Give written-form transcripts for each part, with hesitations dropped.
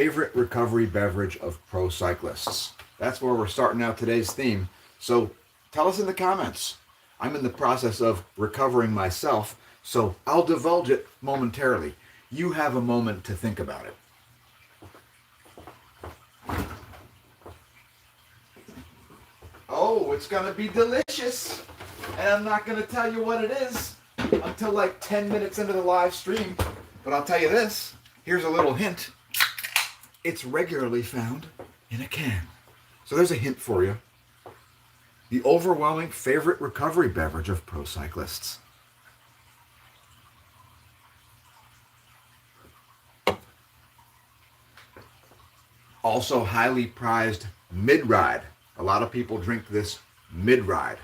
favorite recovery beverage of pro cyclists. That's where we're starting out today's theme. So tell us in the comments. I'm in the process of recovering myself, so I'll divulge it momentarily. You have a moment to think about it. Oh, it's going to be delicious. And I'm not going to tell you what it is until like 10 minutes into the live stream. But I'll tell you this. Here's a little hint. It's regularly found in a can. So there's a hint for you. The overwhelming favorite recovery beverage of pro cyclists. Also highly prized mid-ride. A lot of people drink this mid-ride.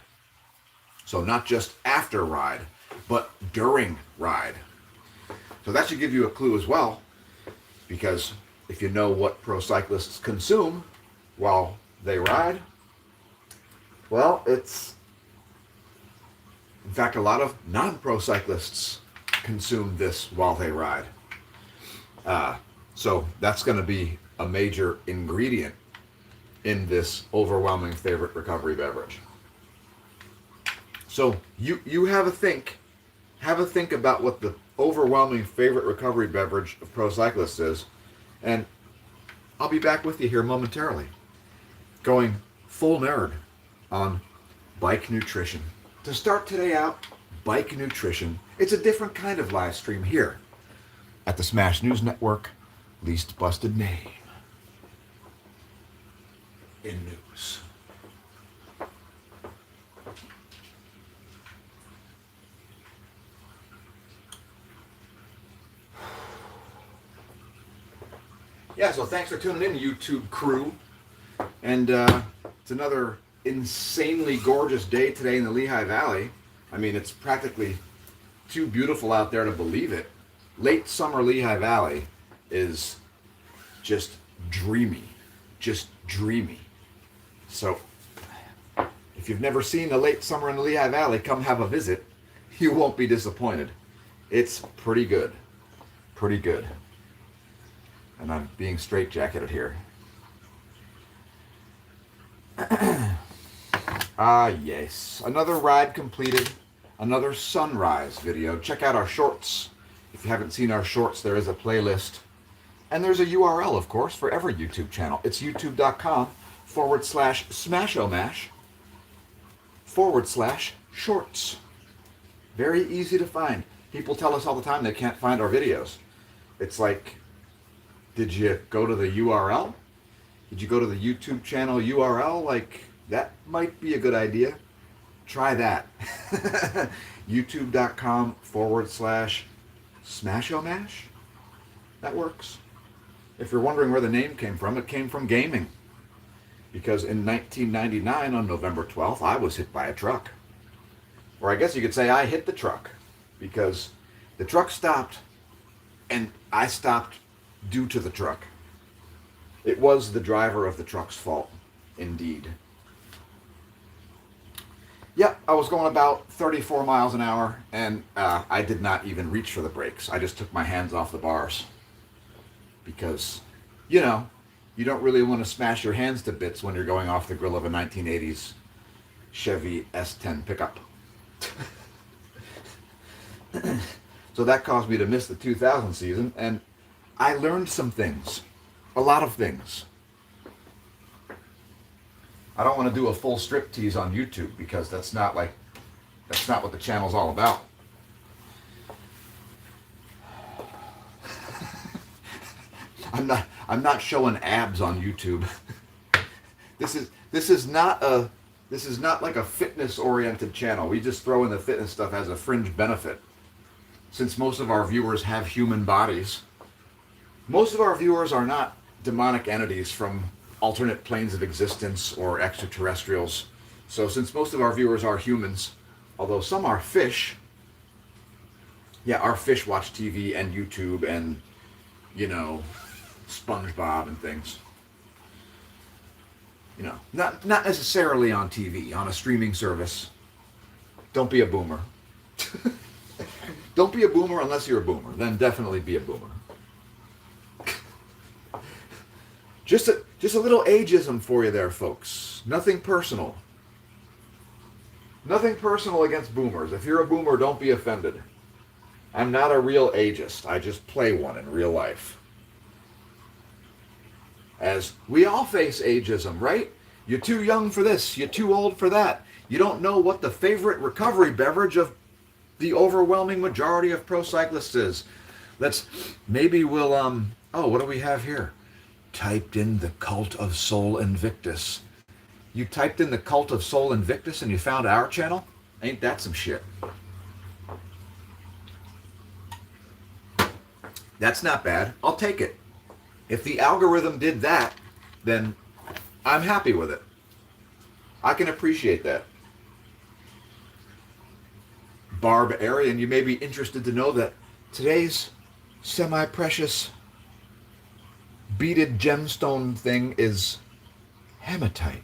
So not just after ride, but during ride. So that should give you a clue as well, because if you know what pro cyclists consume while they ride, well, it's, in fact, a lot of non-pro cyclists consume this while they ride. So that's going to be a major ingredient in this overwhelming favorite recovery beverage. So you have a think about what the overwhelming favorite recovery beverage of pro cyclists is, and I'll be back with you here momentarily, going full nerd on bike nutrition. To start today out, bike nutrition. It's a different kind of live stream here at the Smash News Network, least busted name in news. Yeah, so thanks for tuning in, YouTube crew. And it's another insanely gorgeous day today in the Lehigh Valley. I mean, it's practically too beautiful out there to believe it. Late summer Lehigh Valley is just dreamy. So if you've never seen the late summer in the Lehigh Valley, come have a visit. You won't be disappointed. It's pretty good. And I'm being straitjacketed here. Yes. Another ride completed. Another sunrise video. Check out our shorts. If you haven't seen our shorts, there is a playlist. And there's a URL, of course, for every YouTube channel. It's youtube.com/smashomash/shorts. Very easy to find. People tell us all the time they can't find our videos. It's like, did you go to the URL? Did you go to the YouTube channel URL? Like, that might be a good idea. Try that. youtube.com/smashomash. That works. If you're wondering where the name came from, it came from gaming. Because in 1999, on November 12th, I was hit by a truck. Or I guess you could say I hit the truck. Because the truck stopped, and I stopped due to the truck. It was the driver of the truck's fault, indeed. Yeah, I was going about 34 miles an hour, and I did not even reach for the brakes. I just took my hands off the bars. Because, you know, you don't really want to smash your hands to bits when you're going off the grill of a 1980s Chevy S10 pickup. So that caused me to miss the 2000 season, and I learned some things. A lot of things. I don't want to do a full striptease on YouTube because that's not what the channel's all about. I'm not showing abs on YouTube. This is not like a fitness oriented channel. We just throw in the fitness stuff as a fringe benefit. Since most of our viewers have human bodies, most of our viewers are not demonic entities from alternate planes of existence or extraterrestrials. So since most of our viewers are humans, although some are fish, yeah, our fish watch TV and YouTube and, you know, SpongeBob and things. You know, not necessarily on TV, on a streaming service. Don't be a boomer. Don't be a boomer unless you're a boomer. Then definitely be a boomer. Just a little ageism for you there, folks. Nothing personal. Nothing personal against boomers. If you're a boomer, don't be offended. I'm not a real ageist. I just play one in real life. As we all face ageism, right? You're too young for this. You're too old for that. You don't know what the favorite recovery beverage of the overwhelming majority of pro cyclists is. Maybe we'll, oh, what do we have here? Typed in the Cult of Soul Invictus. You typed in the Cult of Soul Invictus and you found our channel? Ain't that some shit? That's not bad. I'll take it. If the algorithm did that, then I'm happy with it. I can appreciate that. Barbarian, you may be interested to know that today's semi-precious beaded gemstone thing is hematite.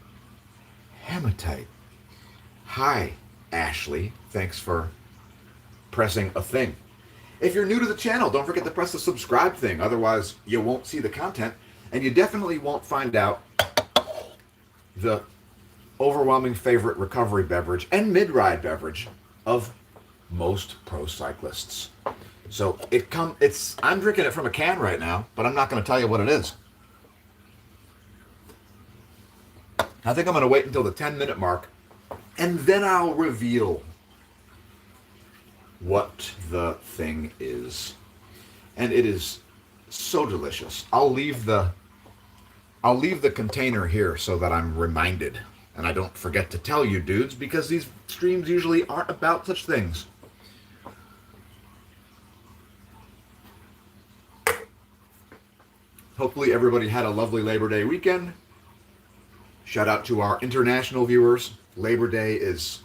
Hematite. Hi, Ashley. Thanks for pressing a thing. If you're new to the channel, don't forget to press the subscribe thing. Otherwise, you won't see the content, and you definitely won't find out the overwhelming favorite recovery beverage and mid-ride beverage of most pro cyclists. So I'm drinking it from a can right now, but I'm not going to tell you what it is. I think I'm going to wait until the 10-minute mark, and then I'll reveal what the thing is. And it is so delicious. I'll leave the container here so that I'm reminded and I don't forget to tell you dudes, because these streams usually aren't about such things. Hopefully everybody had a lovely Labor Day weekend. Shout out to our international viewers. Labor Day is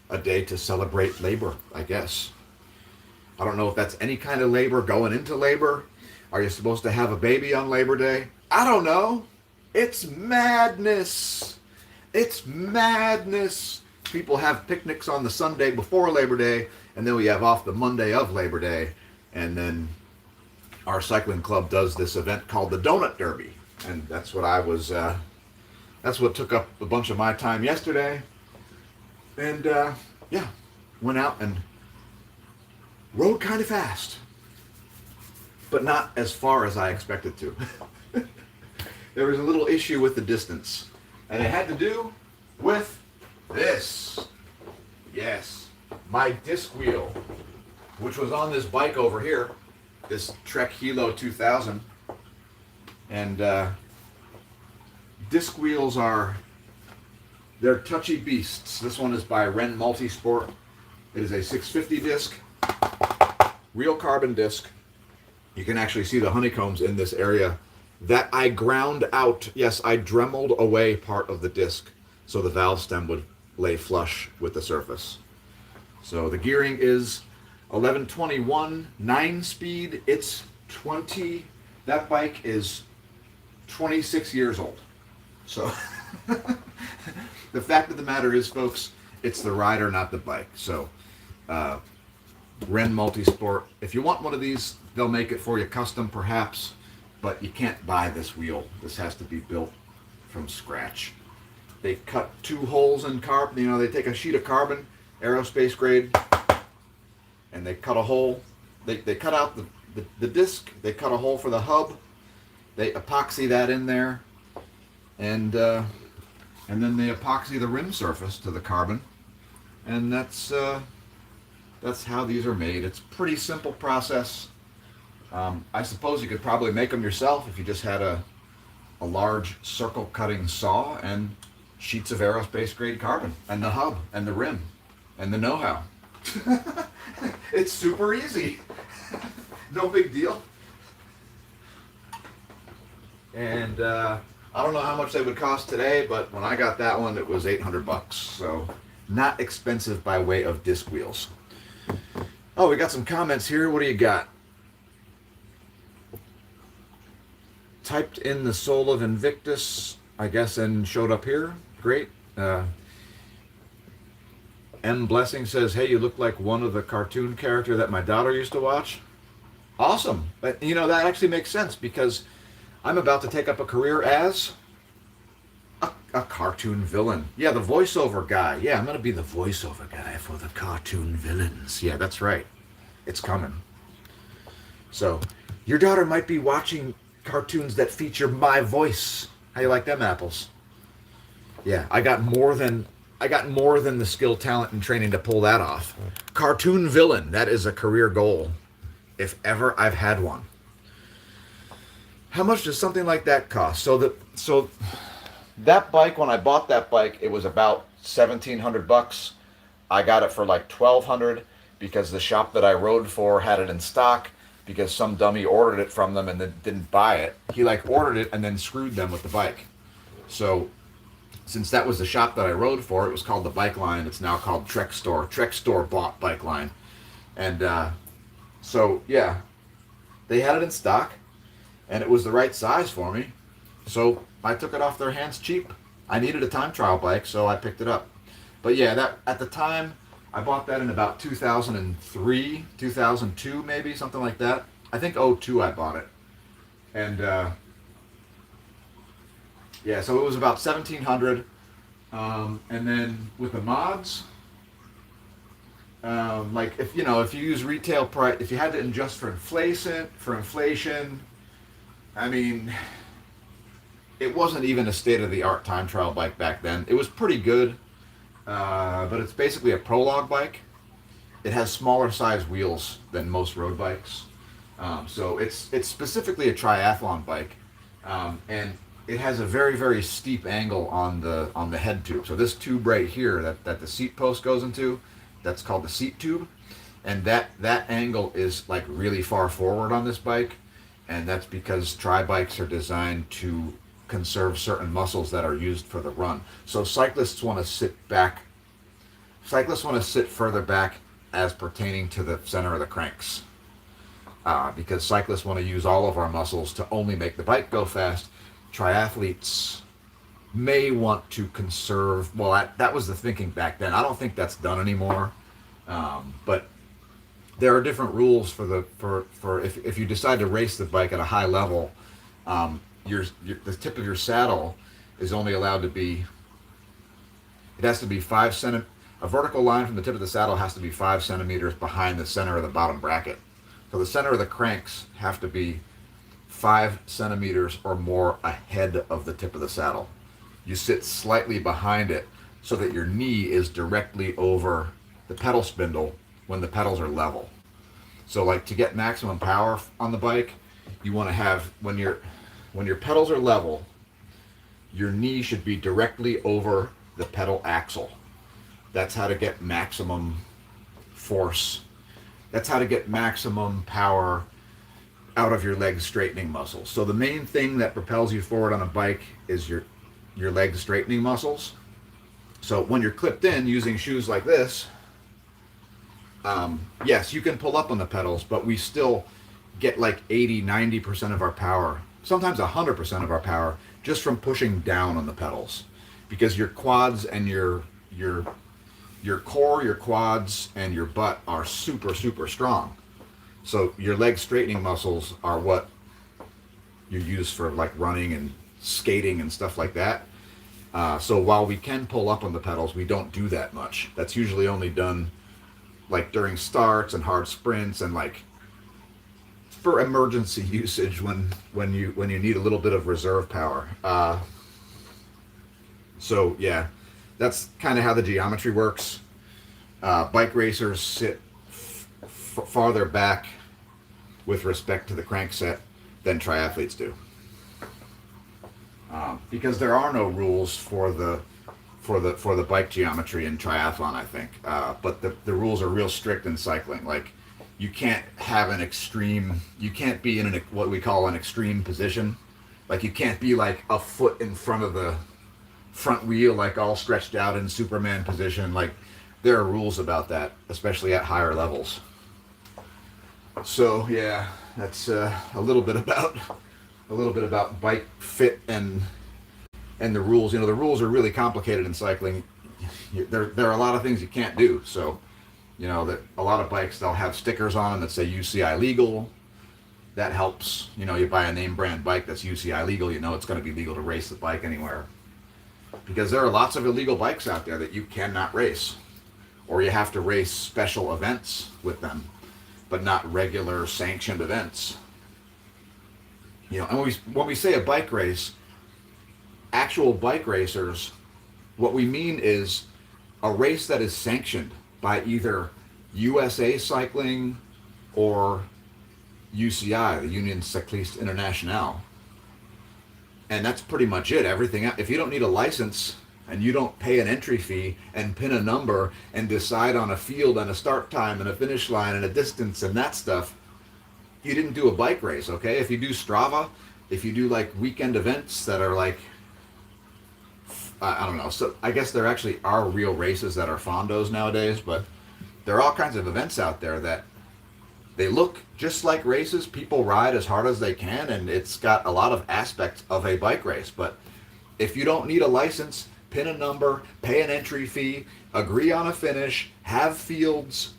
a day to celebrate labor, I guess. I don't know if that's any kind of labor going into labor. Are you supposed to have a baby on Labor Day? I don't know. It's madness. It's madness. People have picnics on the Sunday before Labor Day, and then we have off the Monday of Labor Day, and then our cycling club does this event called the Donut Derby, and that's what that's what took up a bunch of my time yesterday. And yeah, went out and rode kind of fast, but not as far as I expected to. There was a little issue with the distance, and it had to do with this. Yes, my disc wheel, which was on this bike over here, this Trek Hilo 2000. And disc wheels they're touchy beasts. This one is by Ren Multisport. It is a 650 disc, real carbon disc. You can actually see the honeycombs in this area that I ground out. Yes, I dremeled away part of the disc so the valve stem would lay flush with the surface. So the gearing is 1121 9-speed. It's 20. That bike is 26 years old. So the fact of the matter is, folks, it's the rider, not the bike. So Ren Multisport, if you want one of these, they'll make it for you custom perhaps, but you can't buy this wheel. This has to be built from scratch. They cut 2 holes in carbon. They take a sheet of carbon, aerospace grade, and they cut a hole. They cut out the disc. They cut a hole for the hub. They epoxy that in there, and then they epoxy the rim surface to the carbon, and that's how these are made. It's a pretty simple process. I suppose you could probably make them yourself if you just had a large circle cutting saw and sheets of aerospace grade carbon and the hub and the rim and the know-how. It's super easy. No big deal. And I don't know how much they would cost today, but when I got that one, it was $800. So not expensive by way of disc wheels. Oh, we got some comments here. What do you got? Typed in the soul of Invictus, I guess, and showed up here. Great. M. Blessing says, hey, you look like one of the cartoon character that my daughter used to watch. Awesome. But, that actually makes sense, because I'm about to take up a career as a cartoon villain. Yeah, the voiceover guy. Yeah, I'm going to be the voiceover guy for the cartoon villains. Yeah, that's right. It's coming. So, your daughter might be watching cartoons that feature my voice. How you like them apples? Yeah, I got more than the skill, talent, and training to pull that off. Cartoon villain. That is a career goal, if ever I've had one. How much does something like that cost? So that bike, when I bought that bike, it was about $1,700. I got it for like $1,200 because the shop that I rode for had it in stock because some dummy ordered it from them and then didn't buy it. He like ordered it and then screwed them with the bike. So since that was the shop that I rode for, it was called the Bike Line. It's now called Trek Store. Trek Store bought Bike Line. And so, yeah, they had it in stock and it was the right size for me. So I took it off their hands cheap. I needed a time trial bike, so I picked it up. But yeah, that at the time, I bought that in about 2003, 2002 maybe, something like that. I think '02 I bought it. And yeah, so it was about 1,700. And then with the mods, like if you use retail price, if you had to adjust for inflation, I mean, it wasn't even a state-of-the-art time trial bike back then. It was pretty good, but it's basically a prologue bike. It has smaller size wheels than most road bikes, so it's specifically a triathlon bike, and it has a very, very steep angle on the head tube. So this tube right here that the seat post goes into, that's called the seat tube, and that angle is like really far forward on this bike, and that's because tri bikes are designed to conserve certain muscles that are used for the run. So cyclists want to sit back. Cyclists want to sit further back as pertaining to the center of the cranks, because cyclists want to use all of our muscles to only make the bike go fast. Triathletes may want to conserve. Well, that was the thinking back then. I don't think that's done anymore. But there are different rules for if you decide to race the bike at a high level. The tip of your saddle is only allowed to be. It has to be 5 centimeters. A vertical line from the tip of the saddle has to be 5 centimeters behind the center of the bottom bracket. So the center of the cranks have to be 5 centimeters or more ahead of the tip of the saddle. You sit slightly behind it so that your knee is directly over the pedal spindle when the pedals are level. So like to get maximum power on the bike, you want to have, when your pedals are level, your knee should be directly over the pedal axle. That's how to get maximum force. That's how to get maximum power out of your leg straightening muscles. So the main thing that propels you forward on a bike is your leg straightening muscles. So when you're clipped in using shoes like this, yes, you can pull up on the pedals, but we still get like 80-90% of our power, sometimes 100% of our power, just from pushing down on the pedals, because your quads and your core, your quads, and your butt are super, super strong. So your leg straightening muscles are what you use for like running and skating and stuff like that. So while we can pull up on the pedals, we don't do that much. That's usually only done like during starts and hard sprints and like for emergency usage when you need a little bit of reserve power. So yeah, that's kind of how the geometry works. Bike racers sit farther back with respect to the crankset than triathletes do, because there are no rules for the bike geometry in triathlon, I think. But the rules are real strict in cycling. Like you can't have you can't be in what we call an extreme position. Like you can't be like a foot in front of the front wheel, like all stretched out in Superman position. Like there are rules about that, especially at higher levels. So yeah, that's a little bit about bike fit and the rules. You know, the rules are really complicated in cycling. There are a lot of things you can't do. So, you know, that a lot of bikes, they'll have stickers on them that say UCI legal. that helps. You know, you buy a name brand bike that's UCI legal, you know it's going to be legal to race the bike anywhere. Because there are lots of illegal bikes out there that you cannot race. Or you have to race special events with them, but not regular sanctioned events. You know, and when we say a bike race, actual bike racers, what we mean is a race that is sanctioned by either USA Cycling or UCI, the Union Cyclists Internationale. And that's pretty much it. Everything, if you don't need a license and you don't pay an entry fee and pin a number and decide on a field and a start time and a finish line and a distance and that stuff, you didn't do a bike race, okay? If you do Strava, if you do like weekend events that are like, I don't know, so I guess there actually are real races that are fondos nowadays, but there are all kinds of events out there that they look just like races. People ride as hard as they can, and it's got a lot of aspects of a bike race. But if you don't need a license, pin a number, pay an entry fee, agree on a finish, have fields,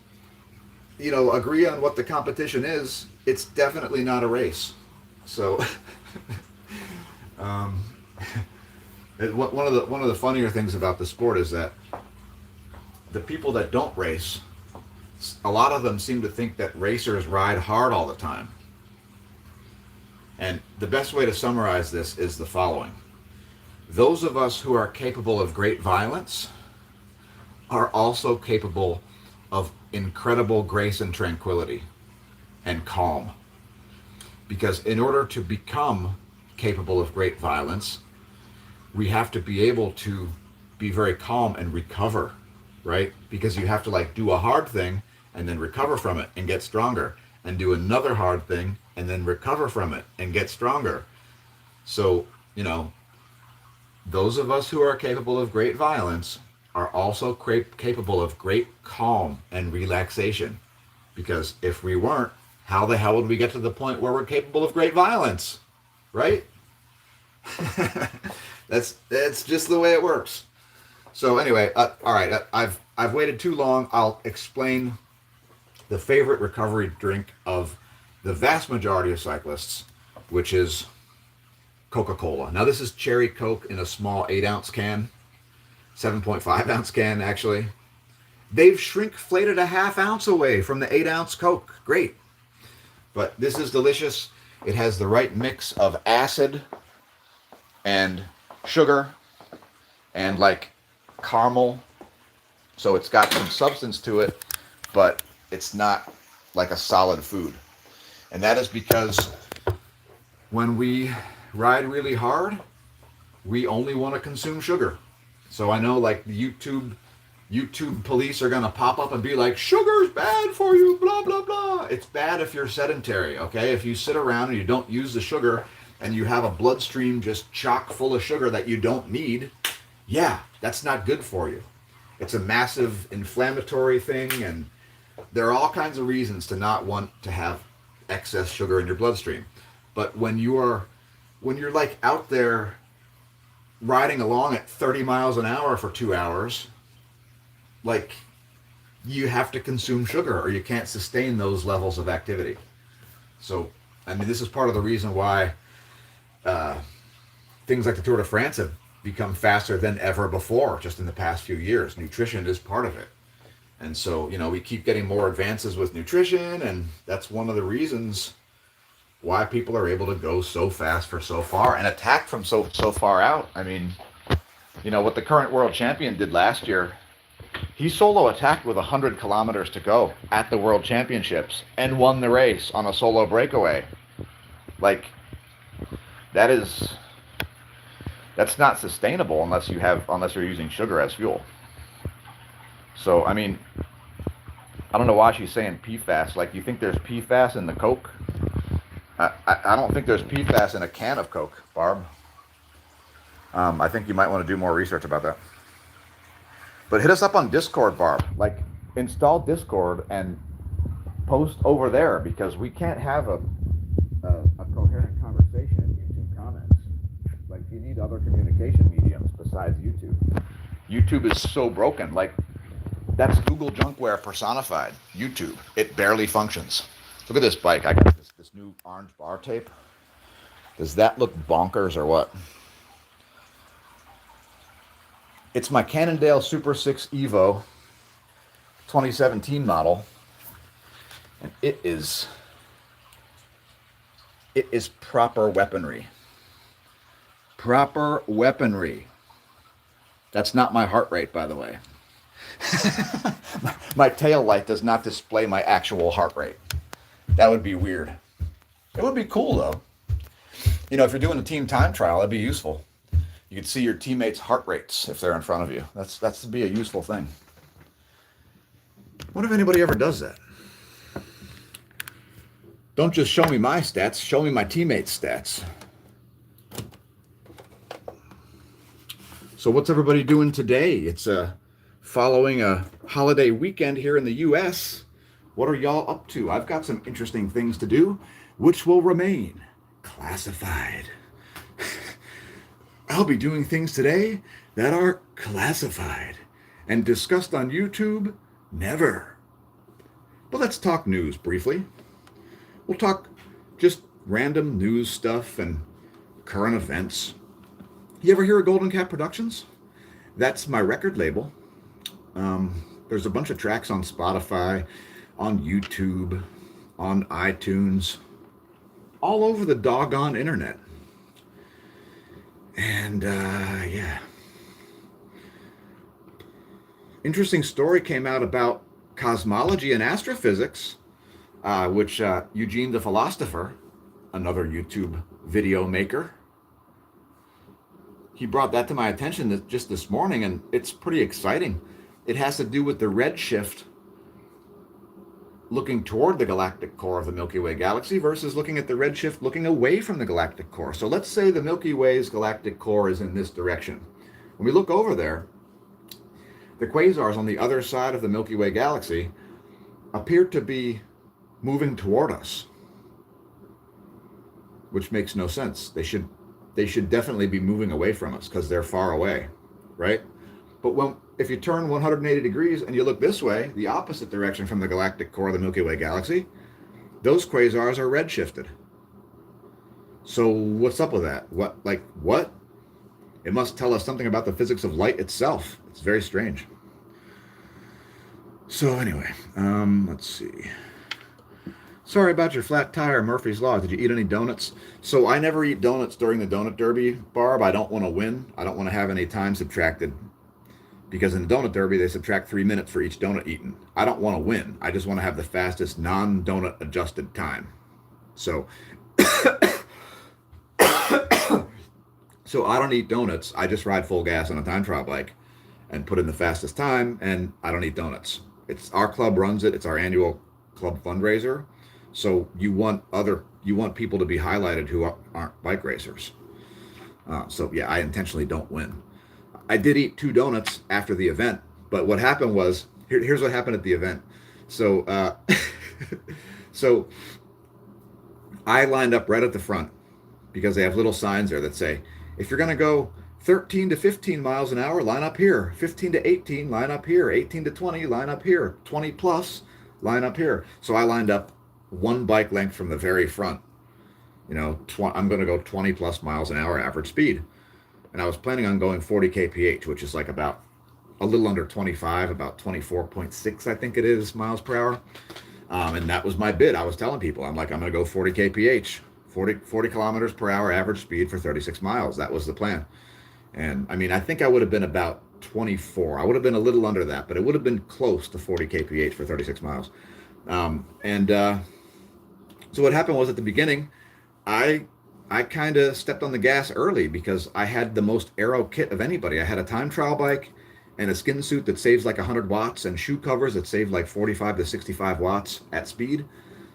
you know, agree on what the competition is, it's definitely not a race. So one of the funnier things about the sport is that the people that don't race, a lot of them seem to think that racers ride hard all the time. And the best way to summarize this is the following. Those of us who are capable of great violence are also capable of incredible grace and tranquility and calm. Because in order to become capable of great violence, we have to be able to be very calm and recover, right? Because you have to like do a hard thing and then recover from it and get stronger, and do another hard thing and then recover from it and get stronger. So, you know, those of us who are capable of great violence are also capable of great calm and relaxation. Because if we weren't, how the hell would we get to the point where we're capable of great violence, right? That's just the way it works. So anyway, all right, I've waited too long. I'll explain the favorite recovery drink of the vast majority of cyclists, which is Coca-Cola. Now this is cherry Coke in a small 8-ounce can, 7.5-ounce can actually. They've shrinkflated a half ounce away from the 8-ounce Coke. Great. But this is delicious. It has the right mix of acid and sugar and like caramel. So it's got some substance to it, but it's not like a solid food. And that is because when we ride really hard, we only want to consume sugar. So I know like the YouTube police are going to pop up and be like, sugar's bad for you, blah, blah, blah. It's bad if you're sedentary, okay? If you sit around and you don't use the sugar and you have a bloodstream just chock full of sugar that you don't need, yeah, that's not good for you. It's a massive inflammatory thing, and there are all kinds of reasons to not want to have excess sugar in your bloodstream. But when you're like out there riding along at 30 miles an hour for 2 hours, like you have to consume sugar or you can't sustain those levels of activity. So, I mean, this is part of the reason why things like the Tour de France have become faster than ever before, just in the past few years. Nutrition is part of it. And so, you know, we keep getting more advances with nutrition, and that's one of the reasons why people are able to go so fast for so far and attack from so far out. I mean, you know, what the current world champion did last year, he solo attacked with 100 kilometers to go at the world championships and won the race on a solo breakaway. Like, that's not sustainable unless you're using sugar as fuel. So, I mean, I don't know why she's saying PFAS. Like, you think there's PFAS in the Coke? I don't think there's PFAS in a can of Coke, Barb. I think you might want to do more research about that. But hit us up on Discord, Barb. Like, install Discord and post over there, because we can't have a coherent conversation in YouTube comments. Like, you need other communication mediums besides YouTube. YouTube is so broken. Like, that's Google junkware personified. YouTube. It barely functions. Look at this bike. I got this new orange bar tape. Does that look bonkers or what? It's my Cannondale Super 6 Evo 2017 model, and it is proper weaponry. Proper weaponry. That's not my heart rate, by the way. My tail light does not display my actual heart rate. That would be weird. It would be cool, though. You know, if you're doing a team time trial, that'd be useful. You could see your teammates' heart rates if they're in front of you. That's be a useful thing. What if anybody ever does that? Don't just show me my stats, show me my teammates' stats. So what's everybody doing today? It's following a holiday weekend here in the U.S. What are y'all up to? I've got some interesting things to do, which will remain classified. I'll be doing things today that are classified and discussed on YouTube, never. But let's talk news briefly. We'll talk just random news stuff and current events. You ever hear of Golden Cat Productions? That's my record label. There's a bunch of tracks on Spotify, on YouTube, on iTunes, all over the doggone internet. And yeah. Interesting story came out about cosmology and astrophysics, which Eugene the Philosopher, another YouTube video maker, he brought that to my attention just this morning, and it's pretty exciting. It has to do with the redshift looking toward the galactic core of the Milky Way galaxy versus looking at the redshift looking away from the galactic core. So let's say the Milky Way's galactic core is in this direction. When we look over there, the quasars on the other side of the Milky Way galaxy appear to be moving toward us, which makes no sense. They should definitely be moving away from us because they're far away, right? But if you turn 180 degrees and you look this way, the opposite direction from the galactic core of the Milky Way galaxy, those quasars are redshifted. So what's up with that? What? It must tell us something about the physics of light itself. It's very strange. So anyway, let's see. Sorry about your flat tire, Murphy's Law. Did you eat any donuts? So I never eat donuts during the donut derby, Barb. I don't want to win. I don't want to have any time subtracted. Because in the donut derby, they subtract 3 minutes for each donut eaten. I don't want to win. I just want to have the fastest non-donut adjusted time. So, so I don't eat donuts. I just ride full gas on a time trial bike and put in the fastest time, and I don't eat donuts. It's our club runs it. It's our annual club fundraiser. So you want people to be highlighted who aren't bike racers. So yeah, I intentionally don't win. I did eat 2 donuts after the event, but what happened was, here's what happened at the event. So, so I lined up right at the front because they have little signs there that say, if you're going to go 13 to 15 miles an hour, line up here. 15 to 18, line up here. 18 to 20, line up here. 20 plus, line up here. So I lined up 1 bike length from the very front. You know, I'm going to go 20 plus miles an hour average speed. And I was planning on going 40 kph, which is like about a little under 25, about 24.6, I think it is, miles per hour. And that was my bid. I was telling people, I'm like, I'm going to go 40 kph, 40 kilometers per hour average speed for 36 miles. That was the plan. And I mean, I think I would have been about 24. I would have been a little under that, but it would have been close to 40 kph for 36 miles. So what happened was at the beginning, I kind of stepped on the gas early because I had the most aero kit of anybody. I had a time trial bike and a skin suit that saves like 100 watts and shoe covers that save like 45 to 65 watts at speed.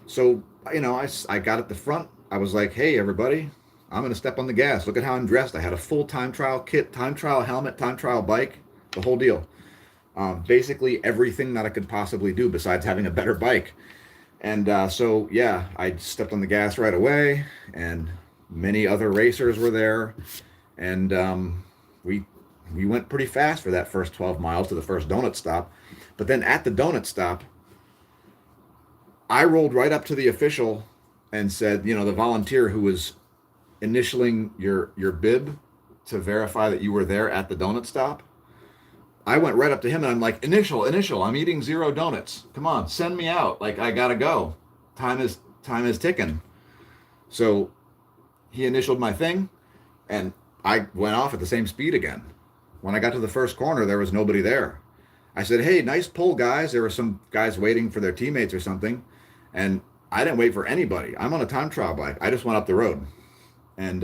So, you know, I got at the front. I was like, hey, everybody, I'm going to step on the gas. Look at how I'm dressed. I had a full time trial kit, time trial helmet, time trial bike, the whole deal. Basically everything that I could possibly do besides having a better bike. And so, yeah, I stepped on the gas right away, and many other racers were there. And we went pretty fast for that first 12 miles to the first donut stop. But then at the donut stop, I rolled right up to the official and said, the volunteer who was initialing your bib to verify that you were there at the donut stop. I went right up to him and I'm like, initial. I'm eating 0 donuts. Come on, send me out. Like I gotta go. Time is ticking. So he initialed my thing, and I went off at the same speed again. When I got to the first corner, there was nobody there. I said, "Hey, nice pull, guys." There were some guys waiting for their teammates or something, and I didn't wait for anybody. I'm on a time trial bike. I just went up the road, and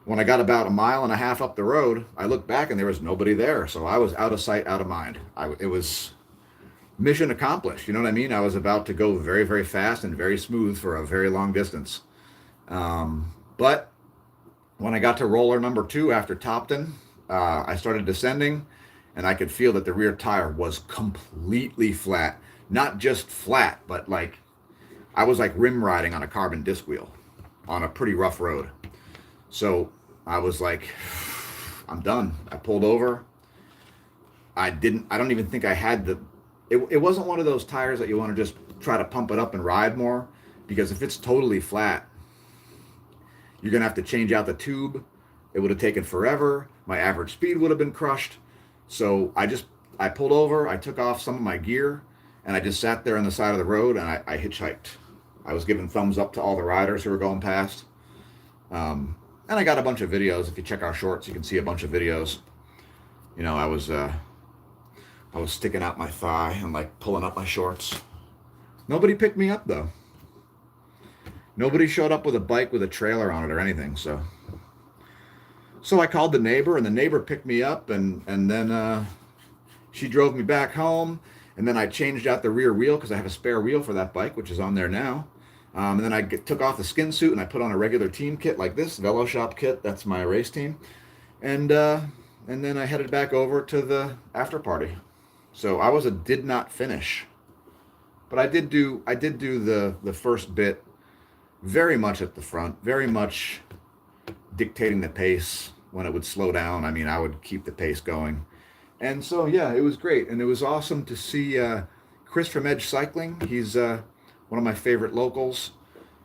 when I got about a mile and a half up the road, I looked back and there was nobody there. So I was out of sight, out of mind. It was mission accomplished. You know what I mean? I was about to go very, very fast and very smooth for a very long distance. But when I got to roller number 2 after Topton, I started descending, and I could feel that the rear tire was completely flat. Not just flat, but like I was like rim riding on a carbon disc wheel on a pretty rough road. So I was like, I'm done. I pulled over. I don't even think I had it wasn't one of those tires that you want to just try to pump it up and ride more, because if it's totally flat, you're going to have to change out the tube. It would have taken forever. My average speed would have been crushed. So I pulled over, I took off some of my gear, and I just sat there on the side of the road, and I hitchhiked. I was giving thumbs up to all the riders who were going past. And I got a bunch of videos. If you check our shorts, you can see a bunch of videos. I was sticking out my thigh and like pulling up my shorts. Nobody picked me up though. Nobody showed up with a bike with a trailer on it or anything. So I called the neighbor, and the neighbor picked me up, and then she drove me back home. And then I changed out the rear wheel because I have a spare wheel for that bike, which is on there now. And then I took off the skin suit and I put on a regular team kit like this, Velo Shop kit. That's my race team. And then I headed back over to the after party. So I did not finish. But I did do the first bit very much at the front, very much dictating the pace. When it would slow down, I would keep the pace going. And so, yeah, it was great. And it was awesome to see Chris from Edge Cycling. He's one of my favorite locals.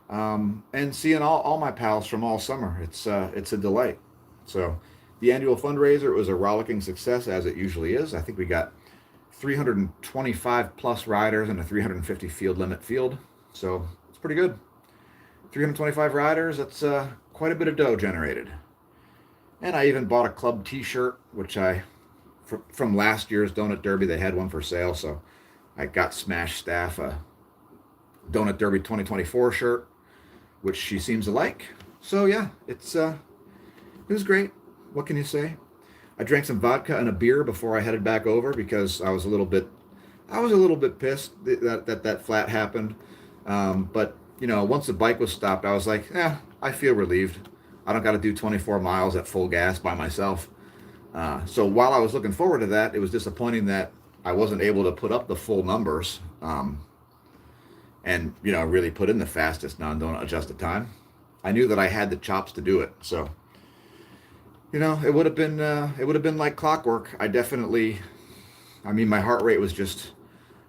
And seeing all my pals from all summer. It's a delight. So the annual fundraiser was a rollicking success, as it usually is. I think we got 325 plus riders in a 350 field limit field. So it's pretty good. 325 riders, that's quite a bit of dough generated. And I even bought a club t-shirt, which from last year's Donut Derby, they had one for sale. So I got Smash Staff a Donut Derby 2024 shirt, which she seems to like. So yeah, it was great. What can you say? I drank some vodka and a beer before I headed back over because I was a little bit pissed that flat happened. But once the bike was stopped, I was like, I feel relieved. I don't got to do 24 miles at full gas by myself. So while I was looking forward to that, it was disappointing that I wasn't able to put up the full numbers and really put in the fastest non-donut adjusted time. I knew that I had the chops to do it, so it would have been like clockwork. My heart rate was just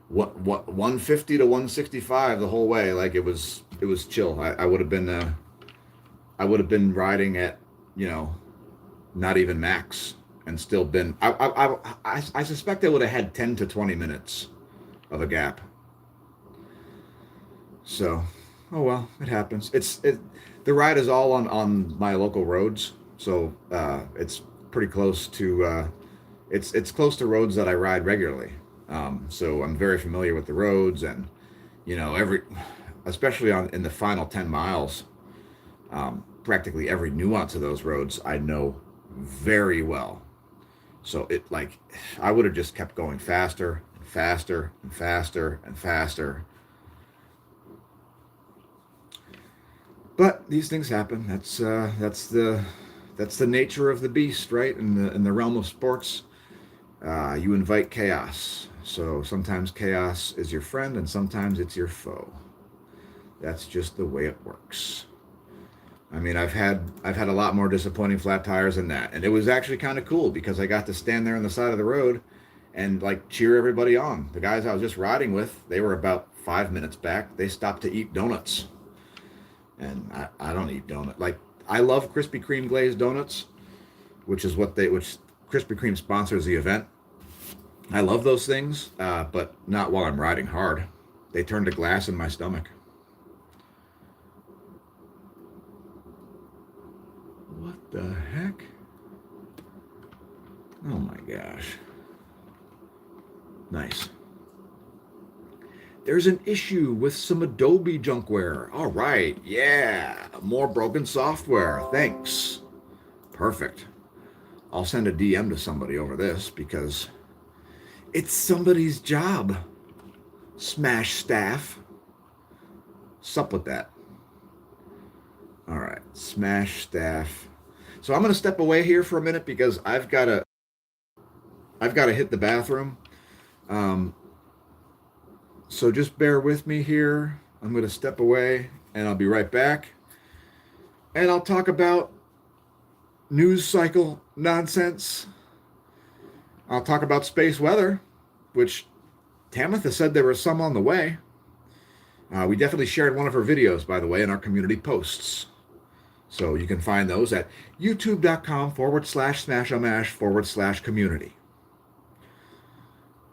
150 to 165 the whole way. Like it was chill. I would have been riding at not even max and still been. I suspect I would have had 10 to 20 minutes of a gap. So, oh well, it happens. The ride is all on my local roads, so it's pretty close to it's close to roads that I ride regularly. So I'm very familiar with the roads, and especially in the final 10 miles, practically every nuance of those roads I know very well. So I would have just kept going faster and faster and faster and faster. But these things happen. That's the nature of the beast, right? In the realm of sports, you invite chaos. So sometimes chaos is your friend, and sometimes it's your foe. That's just the way it works. I've had a lot more disappointing flat tires than that, and it was actually kind of cool because I got to stand there on the side of the road and cheer everybody on. The guys I was just riding with, they were about 5 minutes back. They stopped to eat donuts. And I don't eat donut. Like, I love Krispy Kreme glazed donuts, which Krispy Kreme sponsors the event. I love those things, but not while I'm riding hard. They turn to glass in my stomach. What the heck? Oh my gosh. Nice. There's an issue with some Adobe junkware. All right. Yeah. More broken software. Thanks. Perfect. I'll send a DM to somebody over this because it's somebody's job. Smash staff. Sup with that. All right. Smash staff. So I'm going to step away here for a minute because I've got to hit the bathroom. So just bear with me here. I'm going to step away and I'll be right back. And I'll talk about news cycle nonsense. I'll talk about space weather, which Tamitha said there was some on the way. We definitely shared one of her videos, by the way, in our community posts. So you can find those at youtube.com/smashomash/community.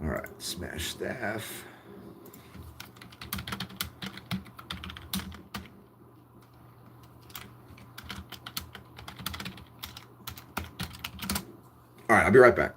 All right, smash staff. All right, I'll be right back.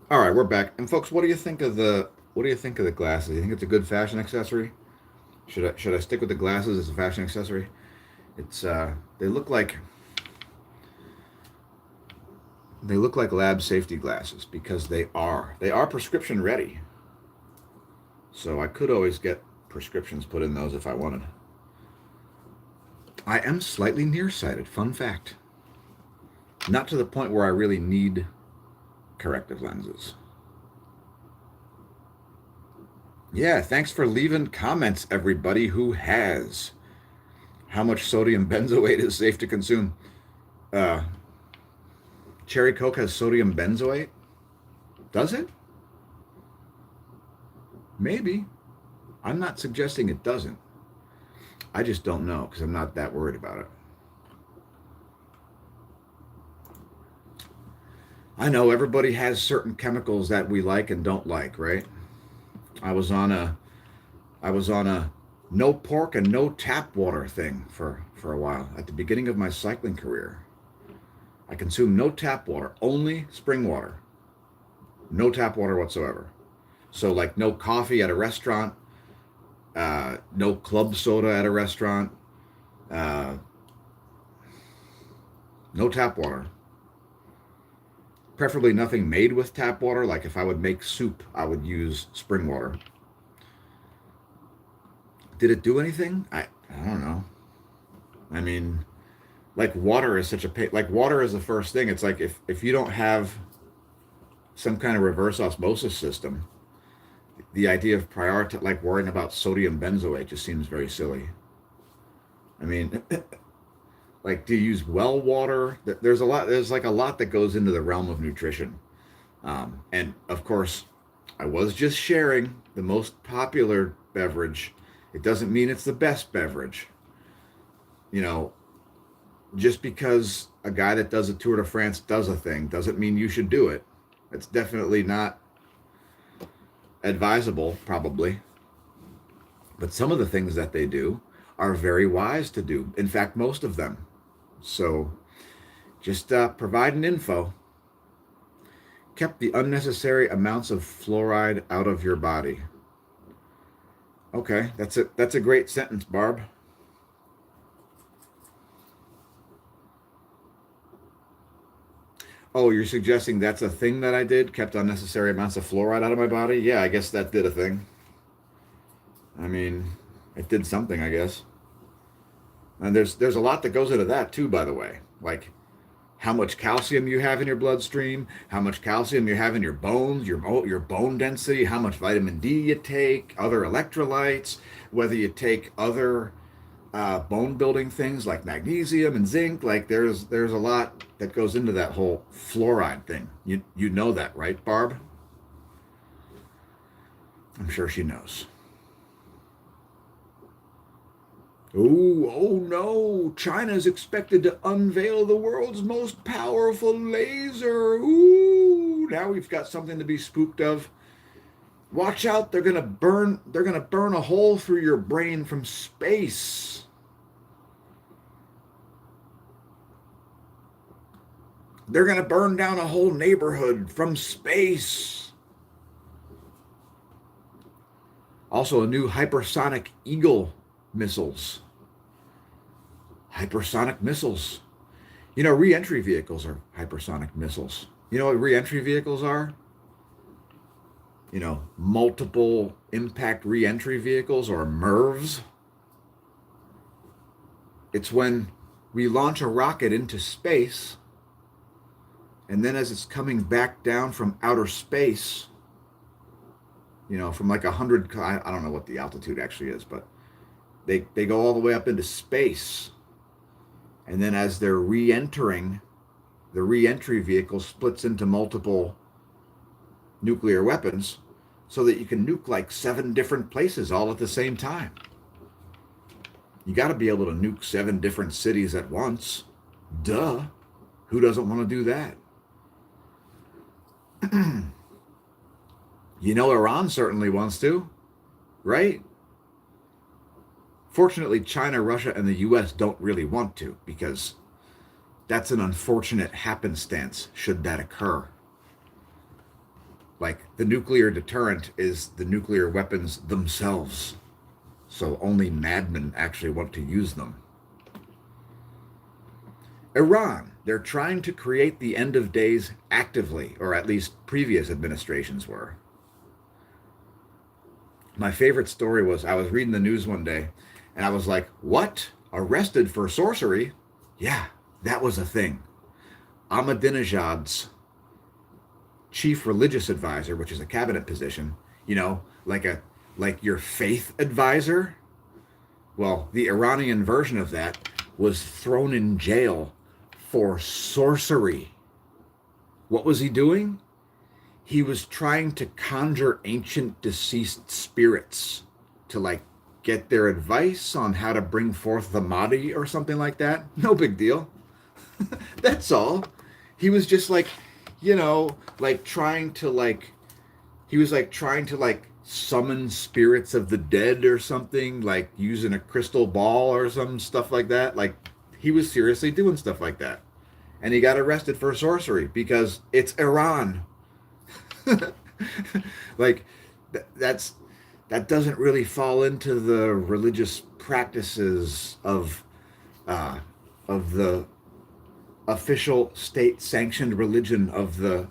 All right, we're back. And folks, what do you think of the glasses? You think it's a good fashion accessory? Should I stick with the glasses as a fashion accessory? It's they look like lab safety glasses because they are prescription ready. So I could always get prescriptions put in those if I wanted. I am slightly nearsighted, fun fact. Not to the point where I really need corrective lenses. Yeah, thanks for leaving comments, everybody who has. How much sodium benzoate is safe to consume? Uh, Cherry Coke has sodium benzoate? Does it? Maybe. I'm not suggesting it doesn't. I just don't know because I'm not that worried about it. I know everybody has certain chemicals that we like and don't like, right? I was on a no pork and no tap water thing for a while at the beginning of my cycling career. I consumed no tap water, only spring water. No tap water whatsoever. So like no coffee at a restaurant, no club soda at a restaurant, no tap water. Preferably nothing made with tap water. Like if I would make soup, I would use spring water. Did it do anything? I don't know. I mean, like water is such a pain. Like water is the first thing. It's like if you don't have some kind of reverse osmosis system, the idea of like worrying about sodium benzoate just seems very silly. I mean, like do you use well water? There's a lot. There's like a lot that goes into the realm of nutrition. And of course, I was just sharing the most popular beverage. It doesn't mean it's the best beverage. You know, just because a guy that does a Tour de France does a thing doesn't mean you should do it. It's definitely not advisable, probably. But some of the things that they do are very wise to do. In fact, most of them. So just providing info. Kept the unnecessary amounts of fluoride out of your body. Okay, that's it. That's a great sentence, Barb. Oh, you're suggesting that's a thing that I did? Kept unnecessary amounts of fluoride out of my body? Yeah, I guess that did a thing. I mean, it did something, I guess. And there's a lot that goes into that too, by the way. Like how much calcium you have in your bloodstream, how much calcium you have in your bones, your bone density, how much vitamin D you take, other electrolytes, whether you take other bone building things like magnesium and zinc. Like there's a lot that goes into that whole fluoride thing. You know that, right, Barb? I'm sure she knows. Oh no! China is expected to unveil the world's most powerful laser. Ooh, now we've got something to be spooked of. Watch out! They're gonna burn a hole through your brain from space. They're gonna burn down a whole neighborhood from space. Also, a new hypersonic Eagle missiles. Hypersonic missiles. You know, re-entry vehicles are hypersonic missiles. You know what re-entry vehicles are? You know, multiple impact re-entry vehicles or MIRVs. It's when we launch a rocket into space, and then as it's coming back down from outer space, you know, from like 100, I don't know what the altitude actually is, but they go all the way up into space. And then as they're re-entering, the re-entry vehicle splits into multiple nuclear weapons so that you can nuke like 7 different places all at the same time. You got to be able to nuke 7 different cities at once. Duh. Who doesn't want to do that? You know, Iran certainly wants to, right? Fortunately, China, Russia, and the US don't really want to because that's an unfortunate happenstance should that occur. Like, the nuclear deterrent is the nuclear weapons themselves. So only madmen actually want to use them. Iran, they're trying to create the end of days actively, or at least previous administrations were. My favorite story was I was reading the news one day and I was like, what? Arrested for sorcery? Yeah, that was a thing. Ahmadinejad's chief religious advisor, which is a cabinet position, you know, like your faith advisor. Well, the Iranian version of that was thrown in jail for sorcery. What was he doing? He was trying to conjure ancient deceased spirits to like get their advice on how to bring forth the Mahdi or something like that. No big deal. That's all. He was just like, you know, like trying to like, he was like trying to like summon spirits of the dead or something, like using a crystal ball or some stuff like that. Like he was seriously doing stuff like that. And he got arrested for sorcery because it's Iran. Like that doesn't really fall into the religious practices of the official state-sanctioned religion of the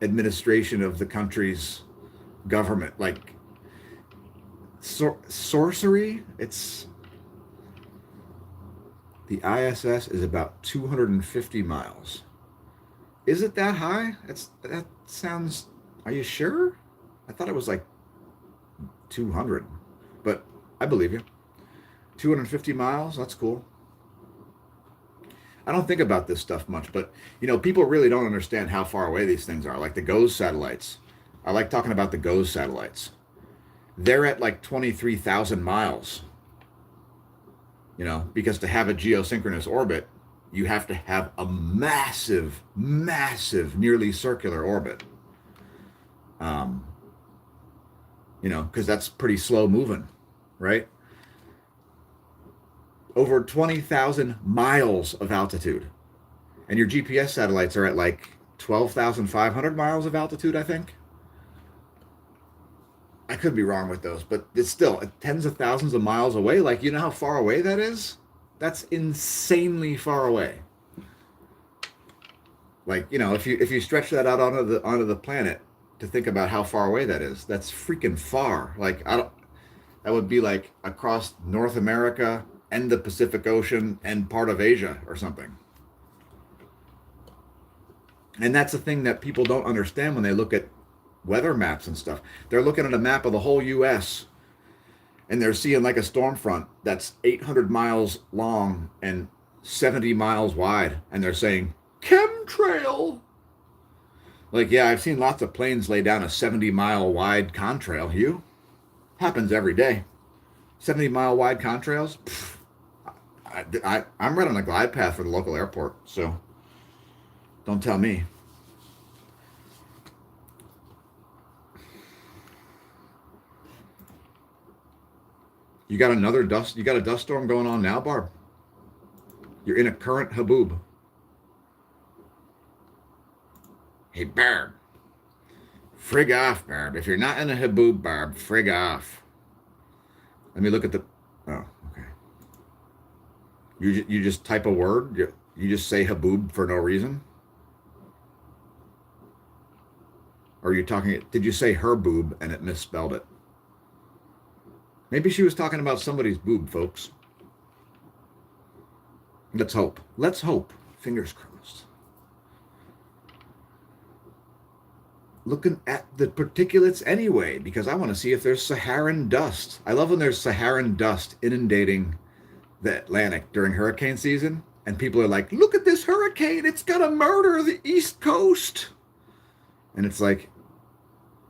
administration of the country's government. Like sorcery, it's the ISS is about 250 miles. Is it that high? That sounds. Are you sure? I thought it was like 200, but I believe you. 250 miles. That's cool. I don't think about this stuff much, but people really don't understand how far away these things are. Like the GOES satellites. I like talking about the GOES satellites. They're at like 23,000 miles. Because to have a geosynchronous orbit, you have to have a massive, massive, nearly circular orbit. Because that's pretty slow moving, right? Over 20,000 miles of altitude. And your GPS satellites are at like 12,500 miles of altitude, I think. I could be wrong with those, but it's still tens of thousands of miles away. Like, you know how far away that is? That's insanely far away. Like, if you stretch that out onto the planet to think about how far away that is, that's freaking far. Like, that would be like across North America and the Pacific Ocean and part of Asia or something. And that's the thing that people don't understand when they look at weather maps and stuff. They're looking at a map of the whole U.S. and they're seeing like a storm front that's 800 miles long and 70 miles wide. And they're saying, chemtrail. Like, yeah, I've seen lots of planes lay down a 70-mile wide contrail. You? Happens every day. 70-mile wide contrails? Pfft. I'm right on a glide path for the local airport, so don't tell me. You got a dust storm going on now, Barb? You're in a current haboob. Hey, Barb. Frig off, Barb. If you're not in a haboob, Barb, frig off. Let me look at the... Oh, okay. You just type a word? You just say haboob for no reason? Or are you talking... Did you say her boob and it misspelled it? Maybe she was talking about somebody's boob, folks. Let's hope. Let's hope. Fingers crossed. Looking at the particulates anyway, because I want to see if there's Saharan dust. I love when there's Saharan dust inundating the Atlantic during hurricane season, and people are like, look at this hurricane, it's gonna murder the East Coast. And it's like,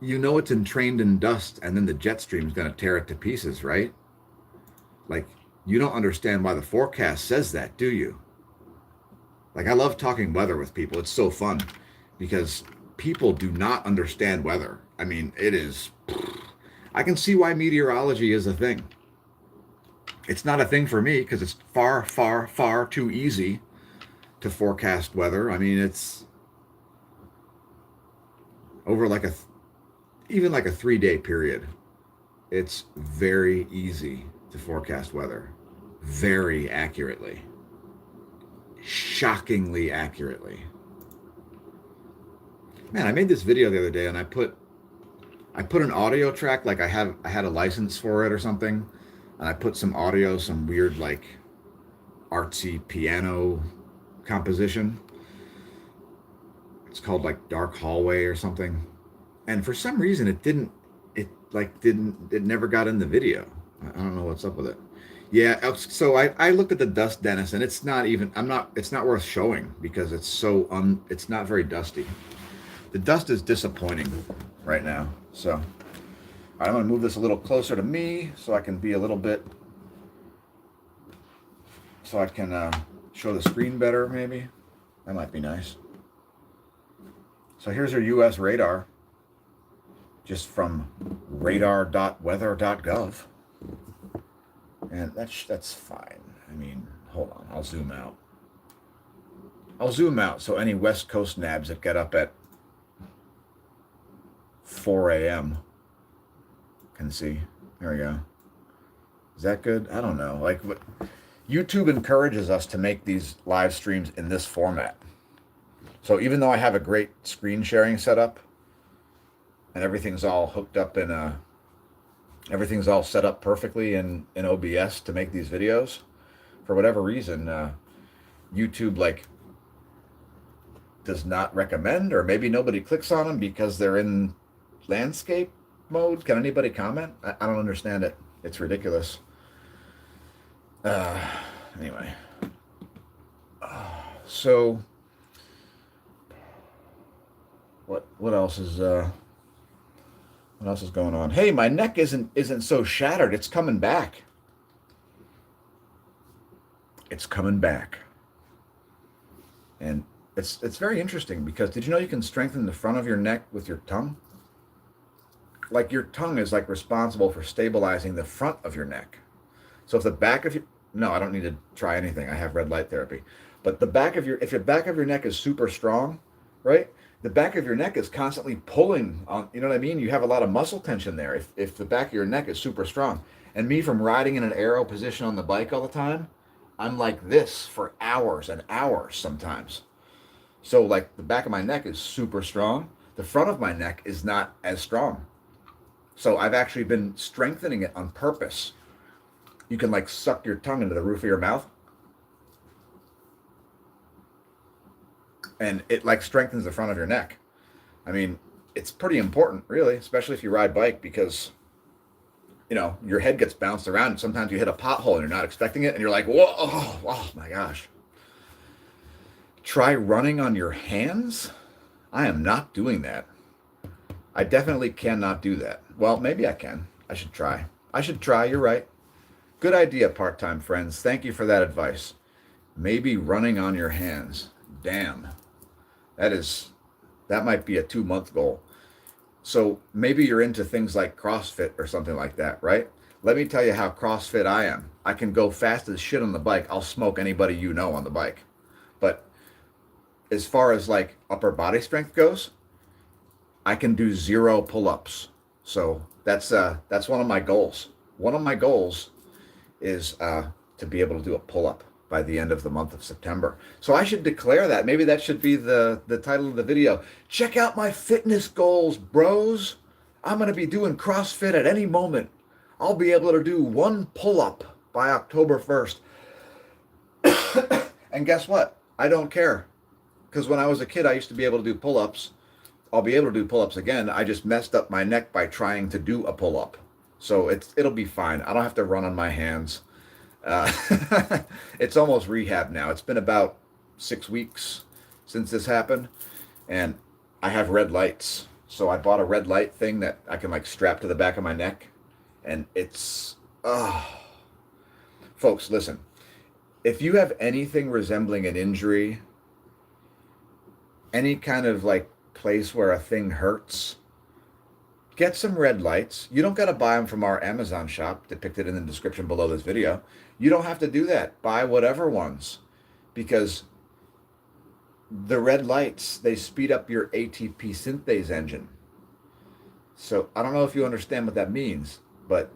it's entrained in dust, and then the jet stream is going to tear it to pieces, right? Like, you don't understand why the forecast says that, do you? Like, I love talking weather with people. It's so fun because people do not understand weather. I mean, it is... I can see why meteorology is a thing. It's not a thing for me because it's far, far, far too easy to forecast weather. I mean, it's over even like a 3-day period. It's very easy to forecast weather very accurately. Shockingly accurately. Man, I made this video the other day and I put an audio track, like I had a license for it or something, and I put some audio, some weird like artsy piano composition. It's called like Dark Hallway or something. And for some reason it never got in the video. I don't know what's up with it. Yeah, so I looked at the dust, Dennis, and it's not worth showing because it's it's not very dusty. The dust is disappointing right now. So I'm going to move this a little closer to me so I can be a little bit, so I can show the screen better maybe. That might be nice. So here's our U.S. radar, just from radar.weather.gov. And that's fine. I mean, hold on, I'll zoom out. So any West Coast nabs that get up at 4 a.m. can see. There we go. Is that good? I don't know. Like, YouTube encourages us to make these live streams in this format. So even though I have a great screen sharing setup and everything's all hooked up in everything's all set up perfectly in OBS to make these videos, for whatever reason, YouTube like does not recommend, or maybe nobody clicks on them because they're in landscape mode. Can anybody comment? I don't understand it. It's ridiculous. Anyway, so what else is going on? Hey, my neck isn't so shattered. It's coming back. It's coming back. And it's very interesting because did you know you can strengthen the front of your neck with your tongue? Like your tongue is like responsible for stabilizing the front of your neck. So if the back of your, no, I don't need to try anything. I have red light therapy. But if your back of your neck is super strong, right? The back of your neck is constantly pulling on, you know what I mean? You have a lot of muscle tension there if the back of your neck is super strong. And me from riding in an aero position on the bike all the time, I'm like this for hours and hours sometimes. So like the back of my neck is super strong. The front of my neck is not as strong. So I've actually been strengthening it on purpose. You can like suck your tongue into the roof of your mouth. And it like strengthens the front of your neck. I mean, it's pretty important, really, especially if you ride bike because, you know, your head gets bounced around and sometimes you hit a pothole and you're not expecting it and you're like, whoa, oh my gosh. Try running on your hands? I am not doing that. I definitely cannot do that. Well, maybe I can. I should try. You're right. Good idea, part-time friends. Thank you for that advice. Maybe running on your hands. Damn. That might be a 2-month goal. So maybe you're into things like CrossFit or something like that, right? Let me tell you how CrossFit I am. I can go fast as shit on the bike. I'll smoke anybody you know on the bike. But as far as like upper body strength goes, I can do 0 pull-ups. So that's one of my goals. One of my goals is to be able to do a pull-up by the end of the month of September. So I should declare that. Maybe that should be the title of the video. Check out my fitness goals, bros. I'm going to be doing CrossFit at any moment. I'll be able to do 1 pull-up by October 1st. And guess what? I don't care. Because when I was a kid, I used to be able to do pull-ups. I'll be able to do pull-ups again. I just messed up my neck by trying to do a pull-up. So it'll be fine. I don't have to run on my hands. It's almost rehab now. It's been about 6 weeks since this happened. And I have red lights. So I bought a red light thing that I can like strap to the back of my neck. And it's, folks, listen. If you have anything resembling an injury, any kind of like place where a thing hurts, get some red lights. You don't got to buy them from our Amazon shop depicted in the description below this video. You don't have to do that. Buy whatever ones, because the red lights, they speed up your ATP synthase engine. So I don't know if you understand what that means, but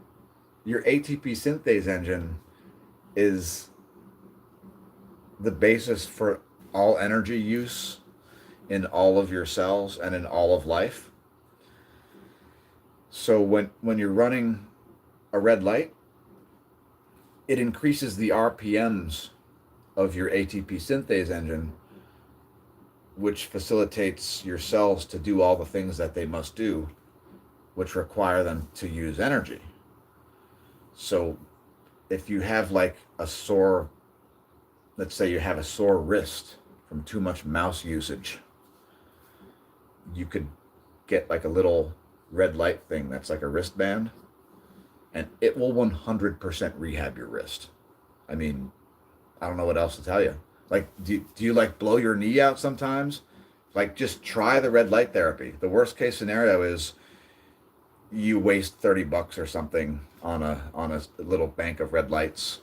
your ATP synthase engine is the basis for all energy use in all of your cells and in all of life. So when you're running a red light, it increases the RPMs of your ATP synthase engine, which facilitates your cells to do all the things that they must do, which require them to use energy. So if you have like a sore, let's say you have a sore wrist from too much mouse usage, you could get like a little red light thing that's like a wristband, and it will 100% rehab your wrist. I mean, I don't know what else to tell you. Like, do you like blow your knee out sometimes? Like, just try the red light therapy. The worst case scenario is you waste $30 or something on a little bank of red lights.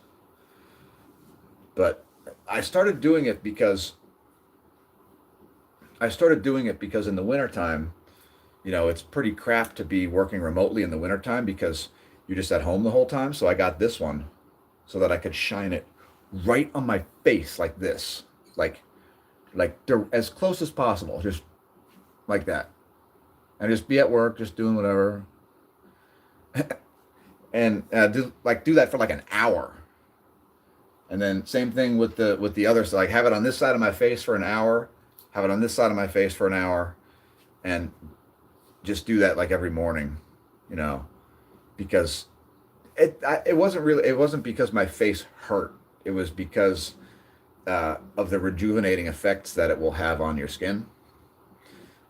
But I started doing it because in the wintertime, you know, it's pretty crap to be working remotely in the wintertime because you're just at home the whole time. So I got this one so that I could shine it right on my face like this, like they're as close as possible, just like that, and just be at work, just doing whatever, and do that for like an hour, and then same thing with the other side, like have it on this side of my face for an hour, have it on this side of my face for an hour, and just do that like every morning, you know, because it wasn't because my face hurt. It was because of the rejuvenating effects that it will have on your skin.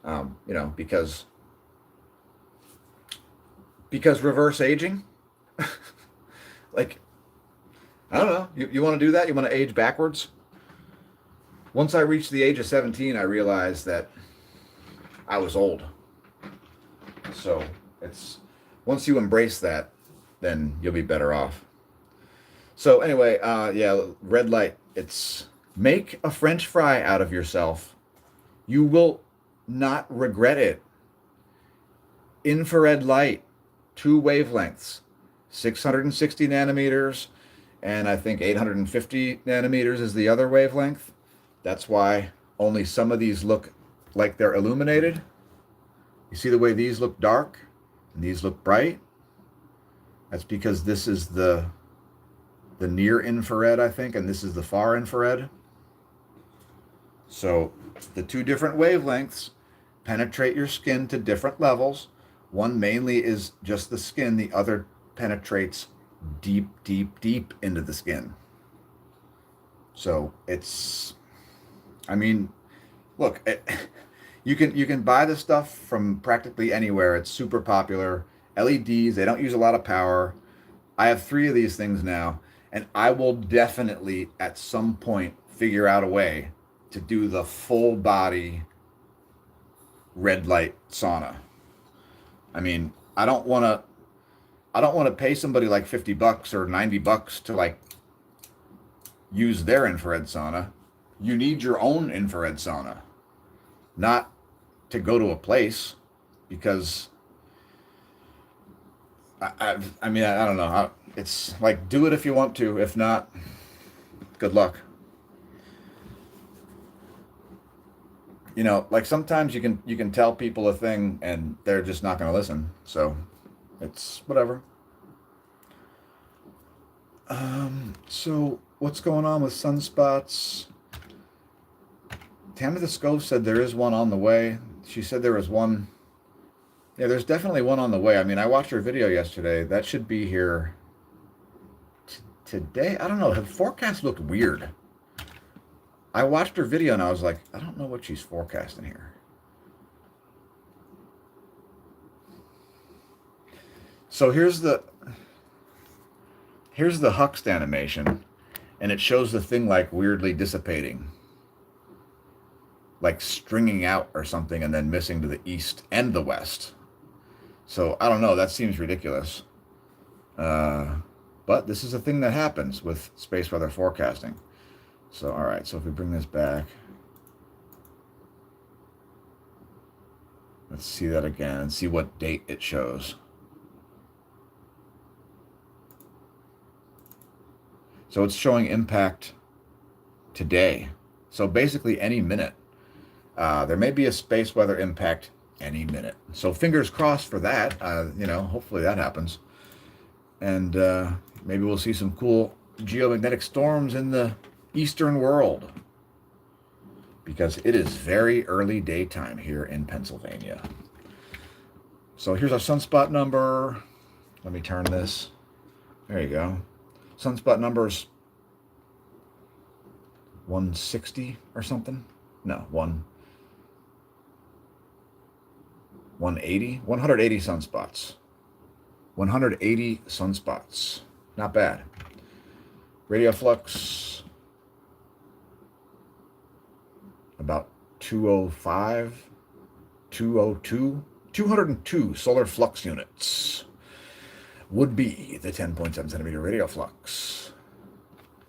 You know, because reverse aging, like I don't know, you want to do that? You want to age backwards? Once I reached the age of 17, I realized that I was old. So it's once you embrace that, then you'll be better off. So anyway, yeah, red light. It's make a French fry out of yourself. You will not regret it. Infrared light, two wavelengths, 660 nanometers, and I think 850 nanometers is the other wavelength. That's why only some of these look like they're illuminated. You see the way these look dark and these look bright? That's because this is the near infrared, I think, and this is the far infrared. So the two different wavelengths penetrate your skin to different levels. One mainly is just the skin, the other penetrates deep, deep, deep into the skin. So it's, I mean, look, you can buy this stuff from practically anywhere. It's super popular. LEDs, they don't use a lot of power. I have 3 of these things now, and I will definitely at some point figure out a way to do the full body red light sauna. I mean, I don't want to pay somebody like $50 or $90 to like use their infrared sauna. You need your own infrared sauna, not to go to a place, because I mean, I don't know. It's like, do it if you want to. If not, good luck. You know, like sometimes you can tell people a thing and they're just not going to listen. So it's whatever. So what's going on with sunspots? Tammy the Scove said there is one on the way. She said there was one. Yeah, there's definitely one on the way. I mean, I watched her video yesterday. That should be here today. I don't know. The forecast looked weird. I watched her video and I was like, I don't know what she's forecasting here. So here's the Huxt animation, and it shows the thing like weirdly dissipating, like stringing out or something, and then missing to the east and the west. So I don't know. That seems ridiculous. But this is a thing that happens with space weather forecasting. So, all right. So if we bring this back, let's see that again and see what date it shows. So it's showing impact today. So basically any minute. There may be a space weather impact any minute. So fingers crossed for that. You know, hopefully that happens. And maybe we'll see some cool geomagnetic storms in the eastern world, because it is very early daytime here in Pennsylvania. So here's our sunspot number. Let me turn this. There you go. Sunspot number's 160 or something. No, 180 sunspots. 180 sunspots. Not bad. Radio flux about 205, 202, 202 solar flux units would be the 10.7 centimeter radio flux.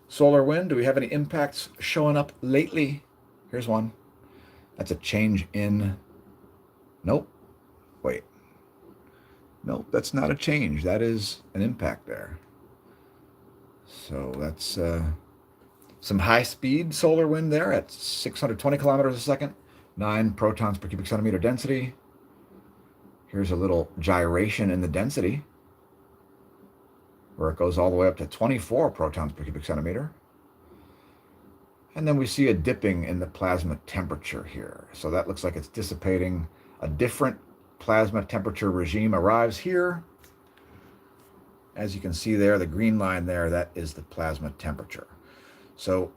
Solar wind, do we have any impacts showing up lately? Here's one. That's a change in, nope. Wait. Nope, that's not a change. That is an impact there. So that's Some high-speed solar wind there at 620 kilometers a second, 9 protons per cubic centimeter density. Here's a little gyration in the density where it goes all the way up to 24 protons per cubic centimeter. And then we see a dipping in the plasma temperature here. So that looks like it's dissipating. A different plasma temperature regime arrives here. As you can see there, the green line there, that is the plasma temperature. So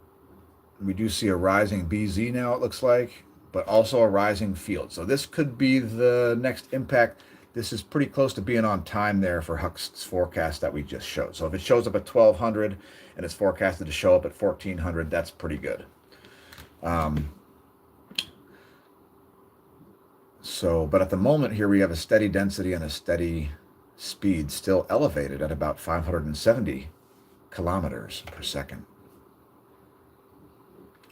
we do see a rising BZ now, it looks like, but also a rising field. So this could be the next impact. This is pretty close to being on time there for Huck's forecast that we just showed. So if it shows up at 1200 and it's forecasted to show up at 1400, that's pretty good. But at the moment here, we have a steady density and a steady speed still elevated at about 570 kilometers per second.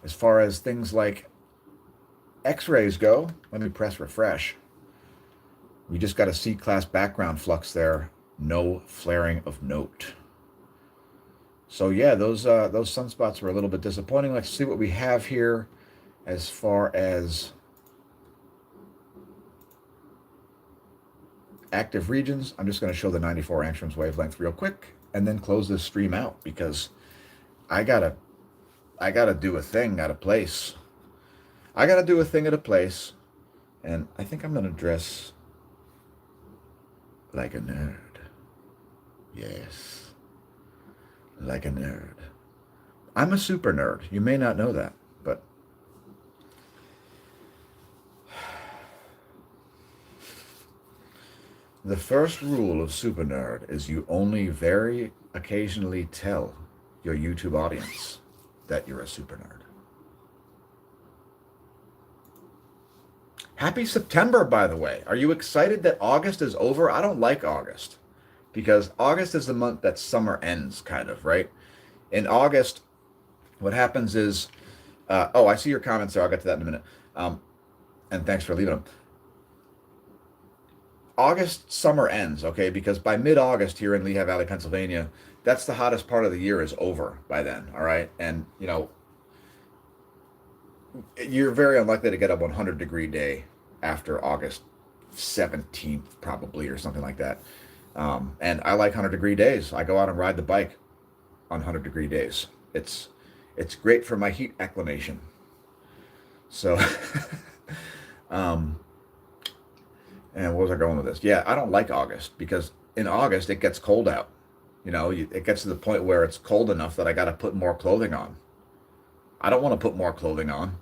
As far as things like X-rays go, let me press refresh. We just got a C-class background flux there. No flaring of note. So yeah, those sunspots were a little bit disappointing. Let's see what we have here as far as active regions. I'm just going to show the 94 angstroms wavelength real quick and then close this stream out because I gotta do a thing at a place. I gotta do a thing at a place, and I think I'm gonna dress like a nerd. Yes, like a nerd. I'm a super nerd. You may not know that, but the first rule of super nerd is you only very occasionally tell your YouTube audience that you're a super nerd. Happy September, by the way. Are you excited that August is over? I don't like August because August is the month that summer ends, kind of, right? In August, what happens is, I see your comments there. I'll get to that in a minute. And thanks for leaving them. August, summer ends, okay? Because by mid-August here in Lehigh Valley, Pennsylvania, that's the hottest part of the year is over by then, all right? And, you know, you're very unlikely to get a 100-degree day after August 17th, probably, or something like that. And I like 100-degree days. I go out and ride the bike on 100-degree days. It's great for my heat acclimation. So, and where was I going with this? Yeah, I don't like August because in August it gets cold out. You know, it gets to the point where it's cold enough that I got to put more clothing on. I don't want to put more clothing on.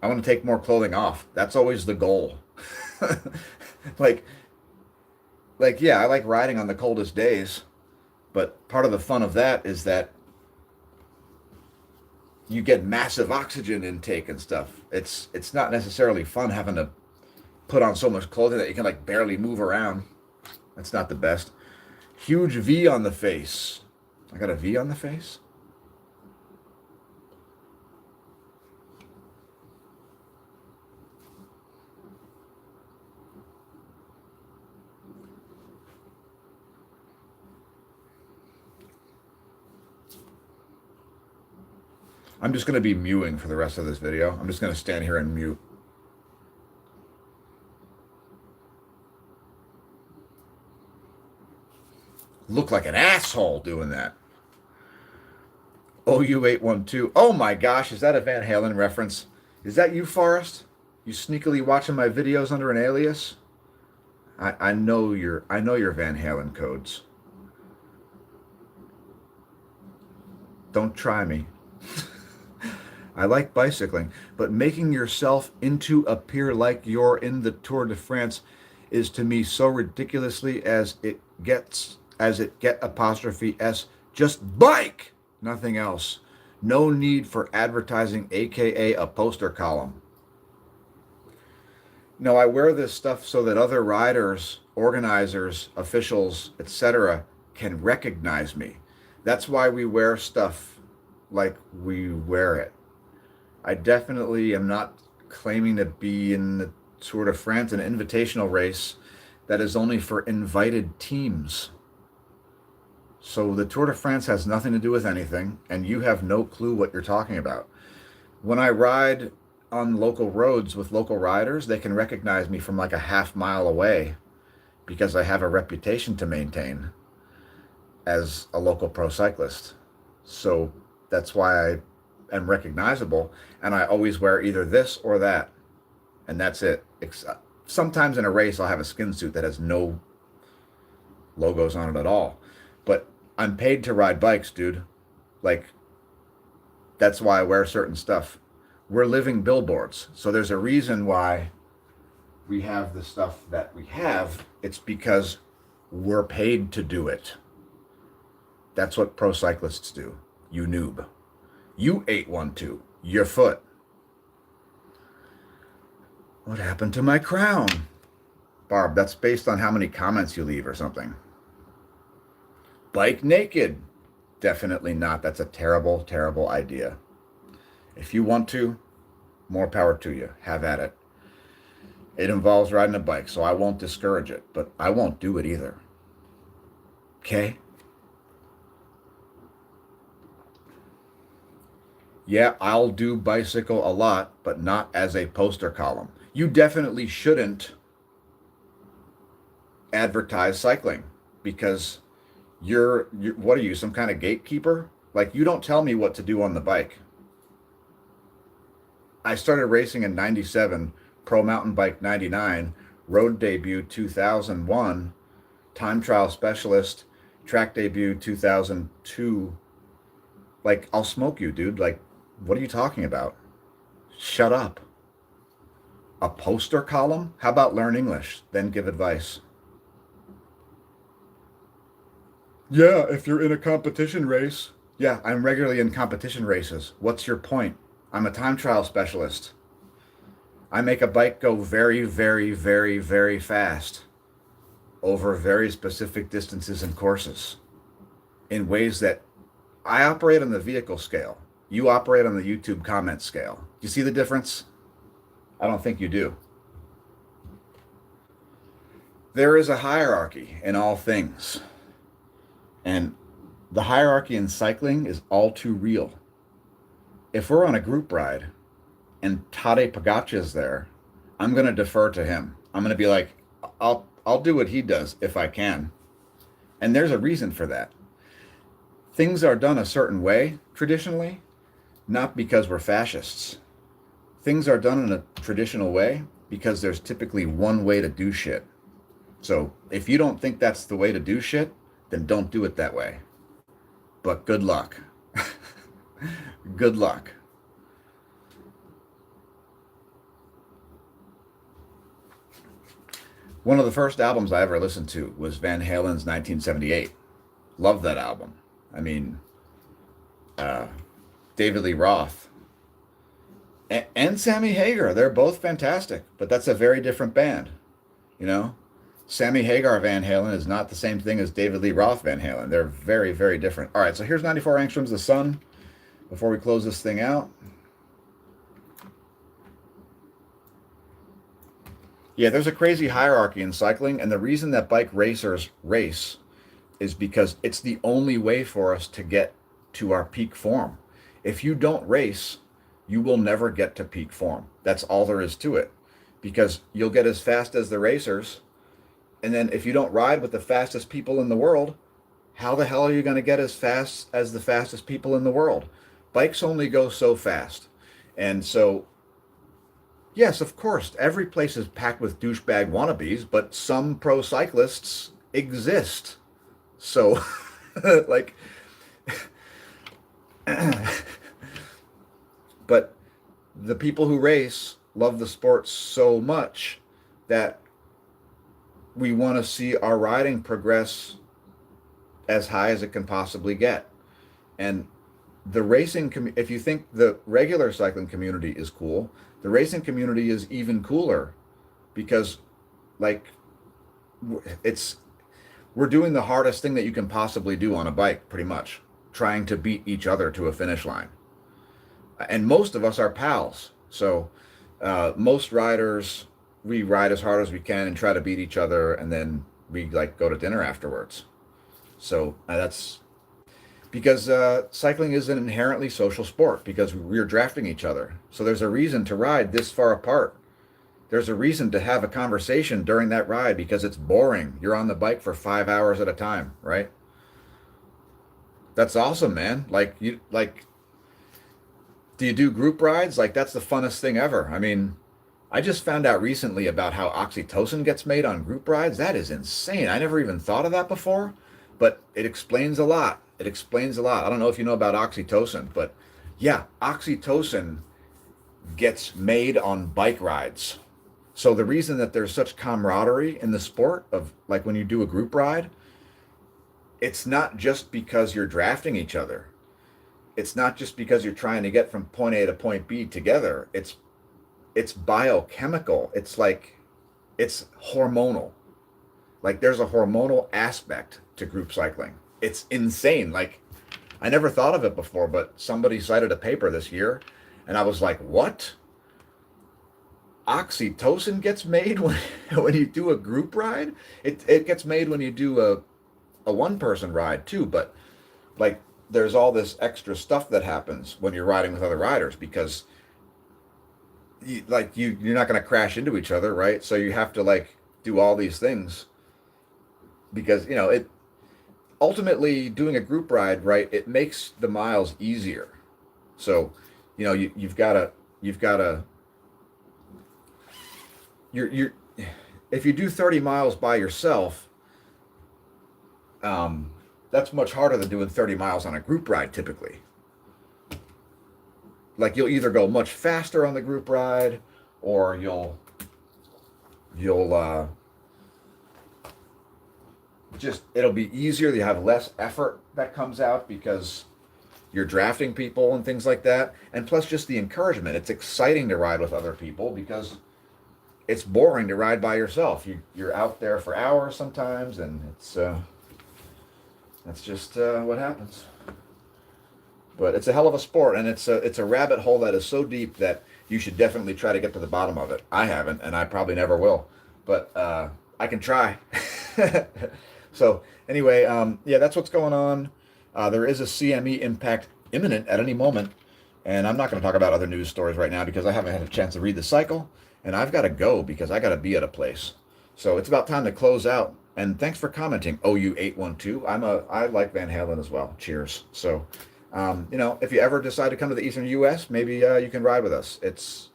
I want to take more clothing off. That's always the goal. like, yeah, I like riding on the coldest days, but part of the fun of that is that you get massive oxygen intake and stuff. It's not necessarily fun having to put on so much clothing that you can like barely move around. That's not the best. Huge V on the face. I got a V on the face? I'm just going to be mewing for the rest of this video. I'm just going to stand here and mute. Look like an asshole doing that. OU812. Oh my gosh, is that a Van Halen reference? Is that you, Forrest? You sneakily watching my videos under an alias? I know your Van Halen codes. Don't try me. I like bicycling, but making yourself into appear like you're in the Tour de France is to me so ridiculously as it get apostrophe S. Just bike, nothing else. No need for advertising, aka a poster column. No, I wear this stuff so that other riders, organizers, officials, etc. can recognize me. That's why we wear stuff like we wear it. I definitely am not claiming to be in the Tour de France, an invitational race that is only for invited teams. So the Tour de France has nothing to do with anything, and you have no clue what you're talking about. When I ride on local roads with local riders, they can recognize me from like a half mile away because I have a reputation to maintain as a local pro cyclist. So that's why I am recognizable, and I always wear either this or that, and that's it. Sometimes in a race, I'll have a skin suit that has no logos on it at all. But I'm paid to ride bikes, dude. Like, that's why I wear certain stuff. We're living billboards. So there's a reason why we have the stuff that we have. It's because we're paid to do it. That's what pro cyclists do. You noob. You 812. Your foot. What happened to my crown? Barb, that's based on how many comments you leave or something. Bike naked. Definitely not. That's a terrible, terrible idea. If you want to, more power to you. Have at it. It involves riding a bike, so I won't discourage it, but I won't do it either. Okay? Yeah, I'll do bicycle a lot, but not as a poster column. You definitely shouldn't advertise cycling because you're what are you, some kind of gatekeeper? Like, you don't tell me what to do on the bike. I started racing in 97, pro mountain bike 99, road debut 2001, time trial specialist, track debut 2002. Like, I'll smoke you, dude. Like, what are you talking about? Shut up. A poster column? How about learn English, then give advice? Yeah, if you're in a competition race. Yeah, I'm regularly in competition races. What's your point? I'm a time trial specialist. I make a bike go very, very, very, very fast over very specific distances and courses in ways that I operate on the vehicle scale. You operate on the YouTube comment scale. Do you see the difference? I don't think you do. There is a hierarchy in all things. And the hierarchy in cycling is all too real. If we're on a group ride and Tadej Pogačar's there, I'm going to defer to him. I'm going to be like, I'll do what he does if I can. And there's a reason for that. Things are done a certain way traditionally, not because we're fascists. Things are done in a traditional way because there's typically one way to do shit. So if you don't think that's the way to do shit, then don't do it that way. But good luck. Good luck. One of the first albums I ever listened to was Van Halen's 1978. Love that album. I mean, David Lee Roth and Sammy Hagar, they're both fantastic, but that's a very different band, you know? Sammy Hagar Van Halen is not the same thing as David Lee Roth Van Halen. They're very, very different. All right, so here's 94 angstroms, the sun, before we close this thing out. Yeah, there's a crazy hierarchy in cycling, and the reason that bike racers race is because it's the only way for us to get to our peak form. If you don't race, you will never get to peak form. That's all there is to it, because you'll get as fast as the racers, and then if you don't ride with the fastest people in the world, how the hell are you going to get as fast as the fastest people in the world? Bikes only go so fast. And so, yes, of course, every place is packed with douchebag wannabes, but some pro cyclists exist. So, like, but the people who race love the sport so much that we want to see our riding progress as high as it can possibly get. And the racing, if you think the regular cycling community is cool, the racing community is even cooler because, like, we're doing the hardest thing that you can possibly do on a bike, pretty much, trying to beat each other to a finish line. And most of us are pals. So most riders, we ride as hard as we can and try to beat each other, and then we like go to dinner afterwards. So that's because cycling is an inherently social sport because we're drafting each other. So there's a reason to ride this far apart. There's a reason to have a conversation during that ride because it's boring. You're on the bike for 5 hours at a time, right? That's awesome, man. Do you do group rides? Like that's the funnest thing ever. I mean, I just found out recently about how oxytocin gets made on group rides. That is insane. I never even thought of that before, but it explains a lot. It explains a lot. I don't know if you know about oxytocin, but yeah, oxytocin gets made on bike rides. So the reason that there's such camaraderie in the sport of like when you do a group ride, it's not just because you're drafting each other. It's not just because you're trying to get from point A to point B together. It's biochemical. It's hormonal. Like there's a hormonal aspect to group cycling. It's insane. Like I never thought of it before, but somebody cited a paper this year and I was like, "What? Oxytocin gets made when when you do a group ride? It gets made when you do a one person ride too, but like there's all this extra stuff that happens when you're riding with other riders because you're not going to crash into each other, right? So you have to like do all these things because it ultimately doing a group ride, right? It makes the miles easier. So you've got to you're if you do 30 miles by yourself, that's much harder than doing 30 miles on a group ride typically. Like you'll either go much faster on the group ride or you'll just it'll be easier. You have less effort that comes out because you're drafting people and things like that. And plus just the encouragement. It's exciting to ride with other people because it's boring to ride by yourself. You're out there for hours sometimes and that's just what happens. But it's a hell of a sport, and it's a rabbit hole that is so deep that you should definitely try to get to the bottom of it. I haven't, and I probably never will, but I can try. So anyway, yeah, that's what's going on. There is a CME impact imminent at any moment, and I'm not going to talk about other news stories right now because I haven't had a chance to read the cycle, and I've got to go because I got to be at a place. So it's about time to close out. And thanks for commenting, OU812. I like Van Halen as well. Cheers. So. If you ever decide to come to the Eastern U.S., maybe you can ride with us. It's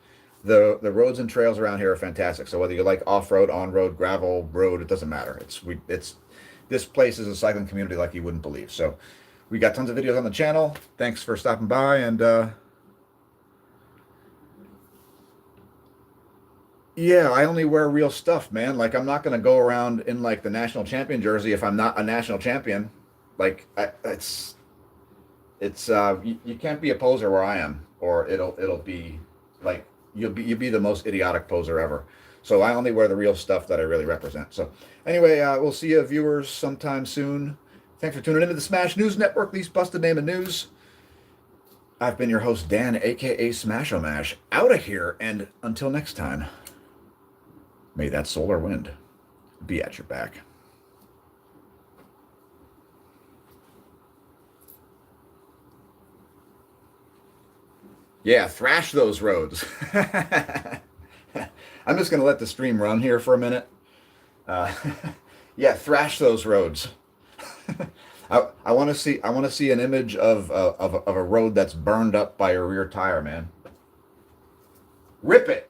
the roads and trails around here are fantastic. So whether you like off-road, on-road, gravel, road, it doesn't matter. This place is a cycling community like you wouldn't believe. So we got tons of videos on the channel. Thanks for stopping by, and yeah, I only wear real stuff, man. Like I'm not gonna go around in like the national champion jersey if I'm not a national champion. Like you can't be a poser where I am, or it'll be like you'll be the most idiotic poser ever. So I only wear the real stuff that I really represent. So anyway, we'll see you viewers sometime soon. Thanks for tuning into the Smash News Network, these busted name of news. I've been your host, Dan, aka Smash-O-Mash, out of here, and until next time, may that solar wind be at your back. Yeah, thrash those roads. I'm just going to let the stream run here for a minute. Uh, yeah, thrash those roads. I want to see an image of a road that's burned up by a rear tire, man. Rip it.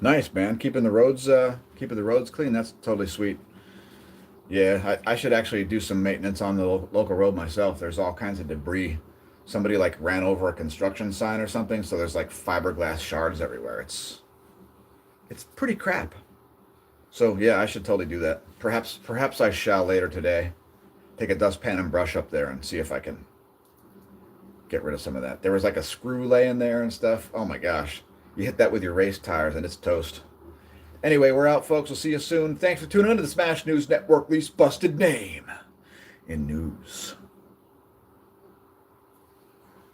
Nice, man. Keeping the roads clean. That's totally sweet. Yeah, I should actually do some maintenance on the local road myself. There's all kinds of debris. Somebody like ran over a construction sign or something, so there's like fiberglass shards everywhere. It's pretty crap. So yeah, I should totally do that. Perhaps I shall later today. Take a dustpan and brush up there and see if I can get rid of some of that. There was like a screw laying there and stuff. Oh my gosh. You hit that with your race tires and it's toast. Anyway, we're out, folks. We'll see you soon. Thanks for tuning in to the Smash News Network, least busted name in news.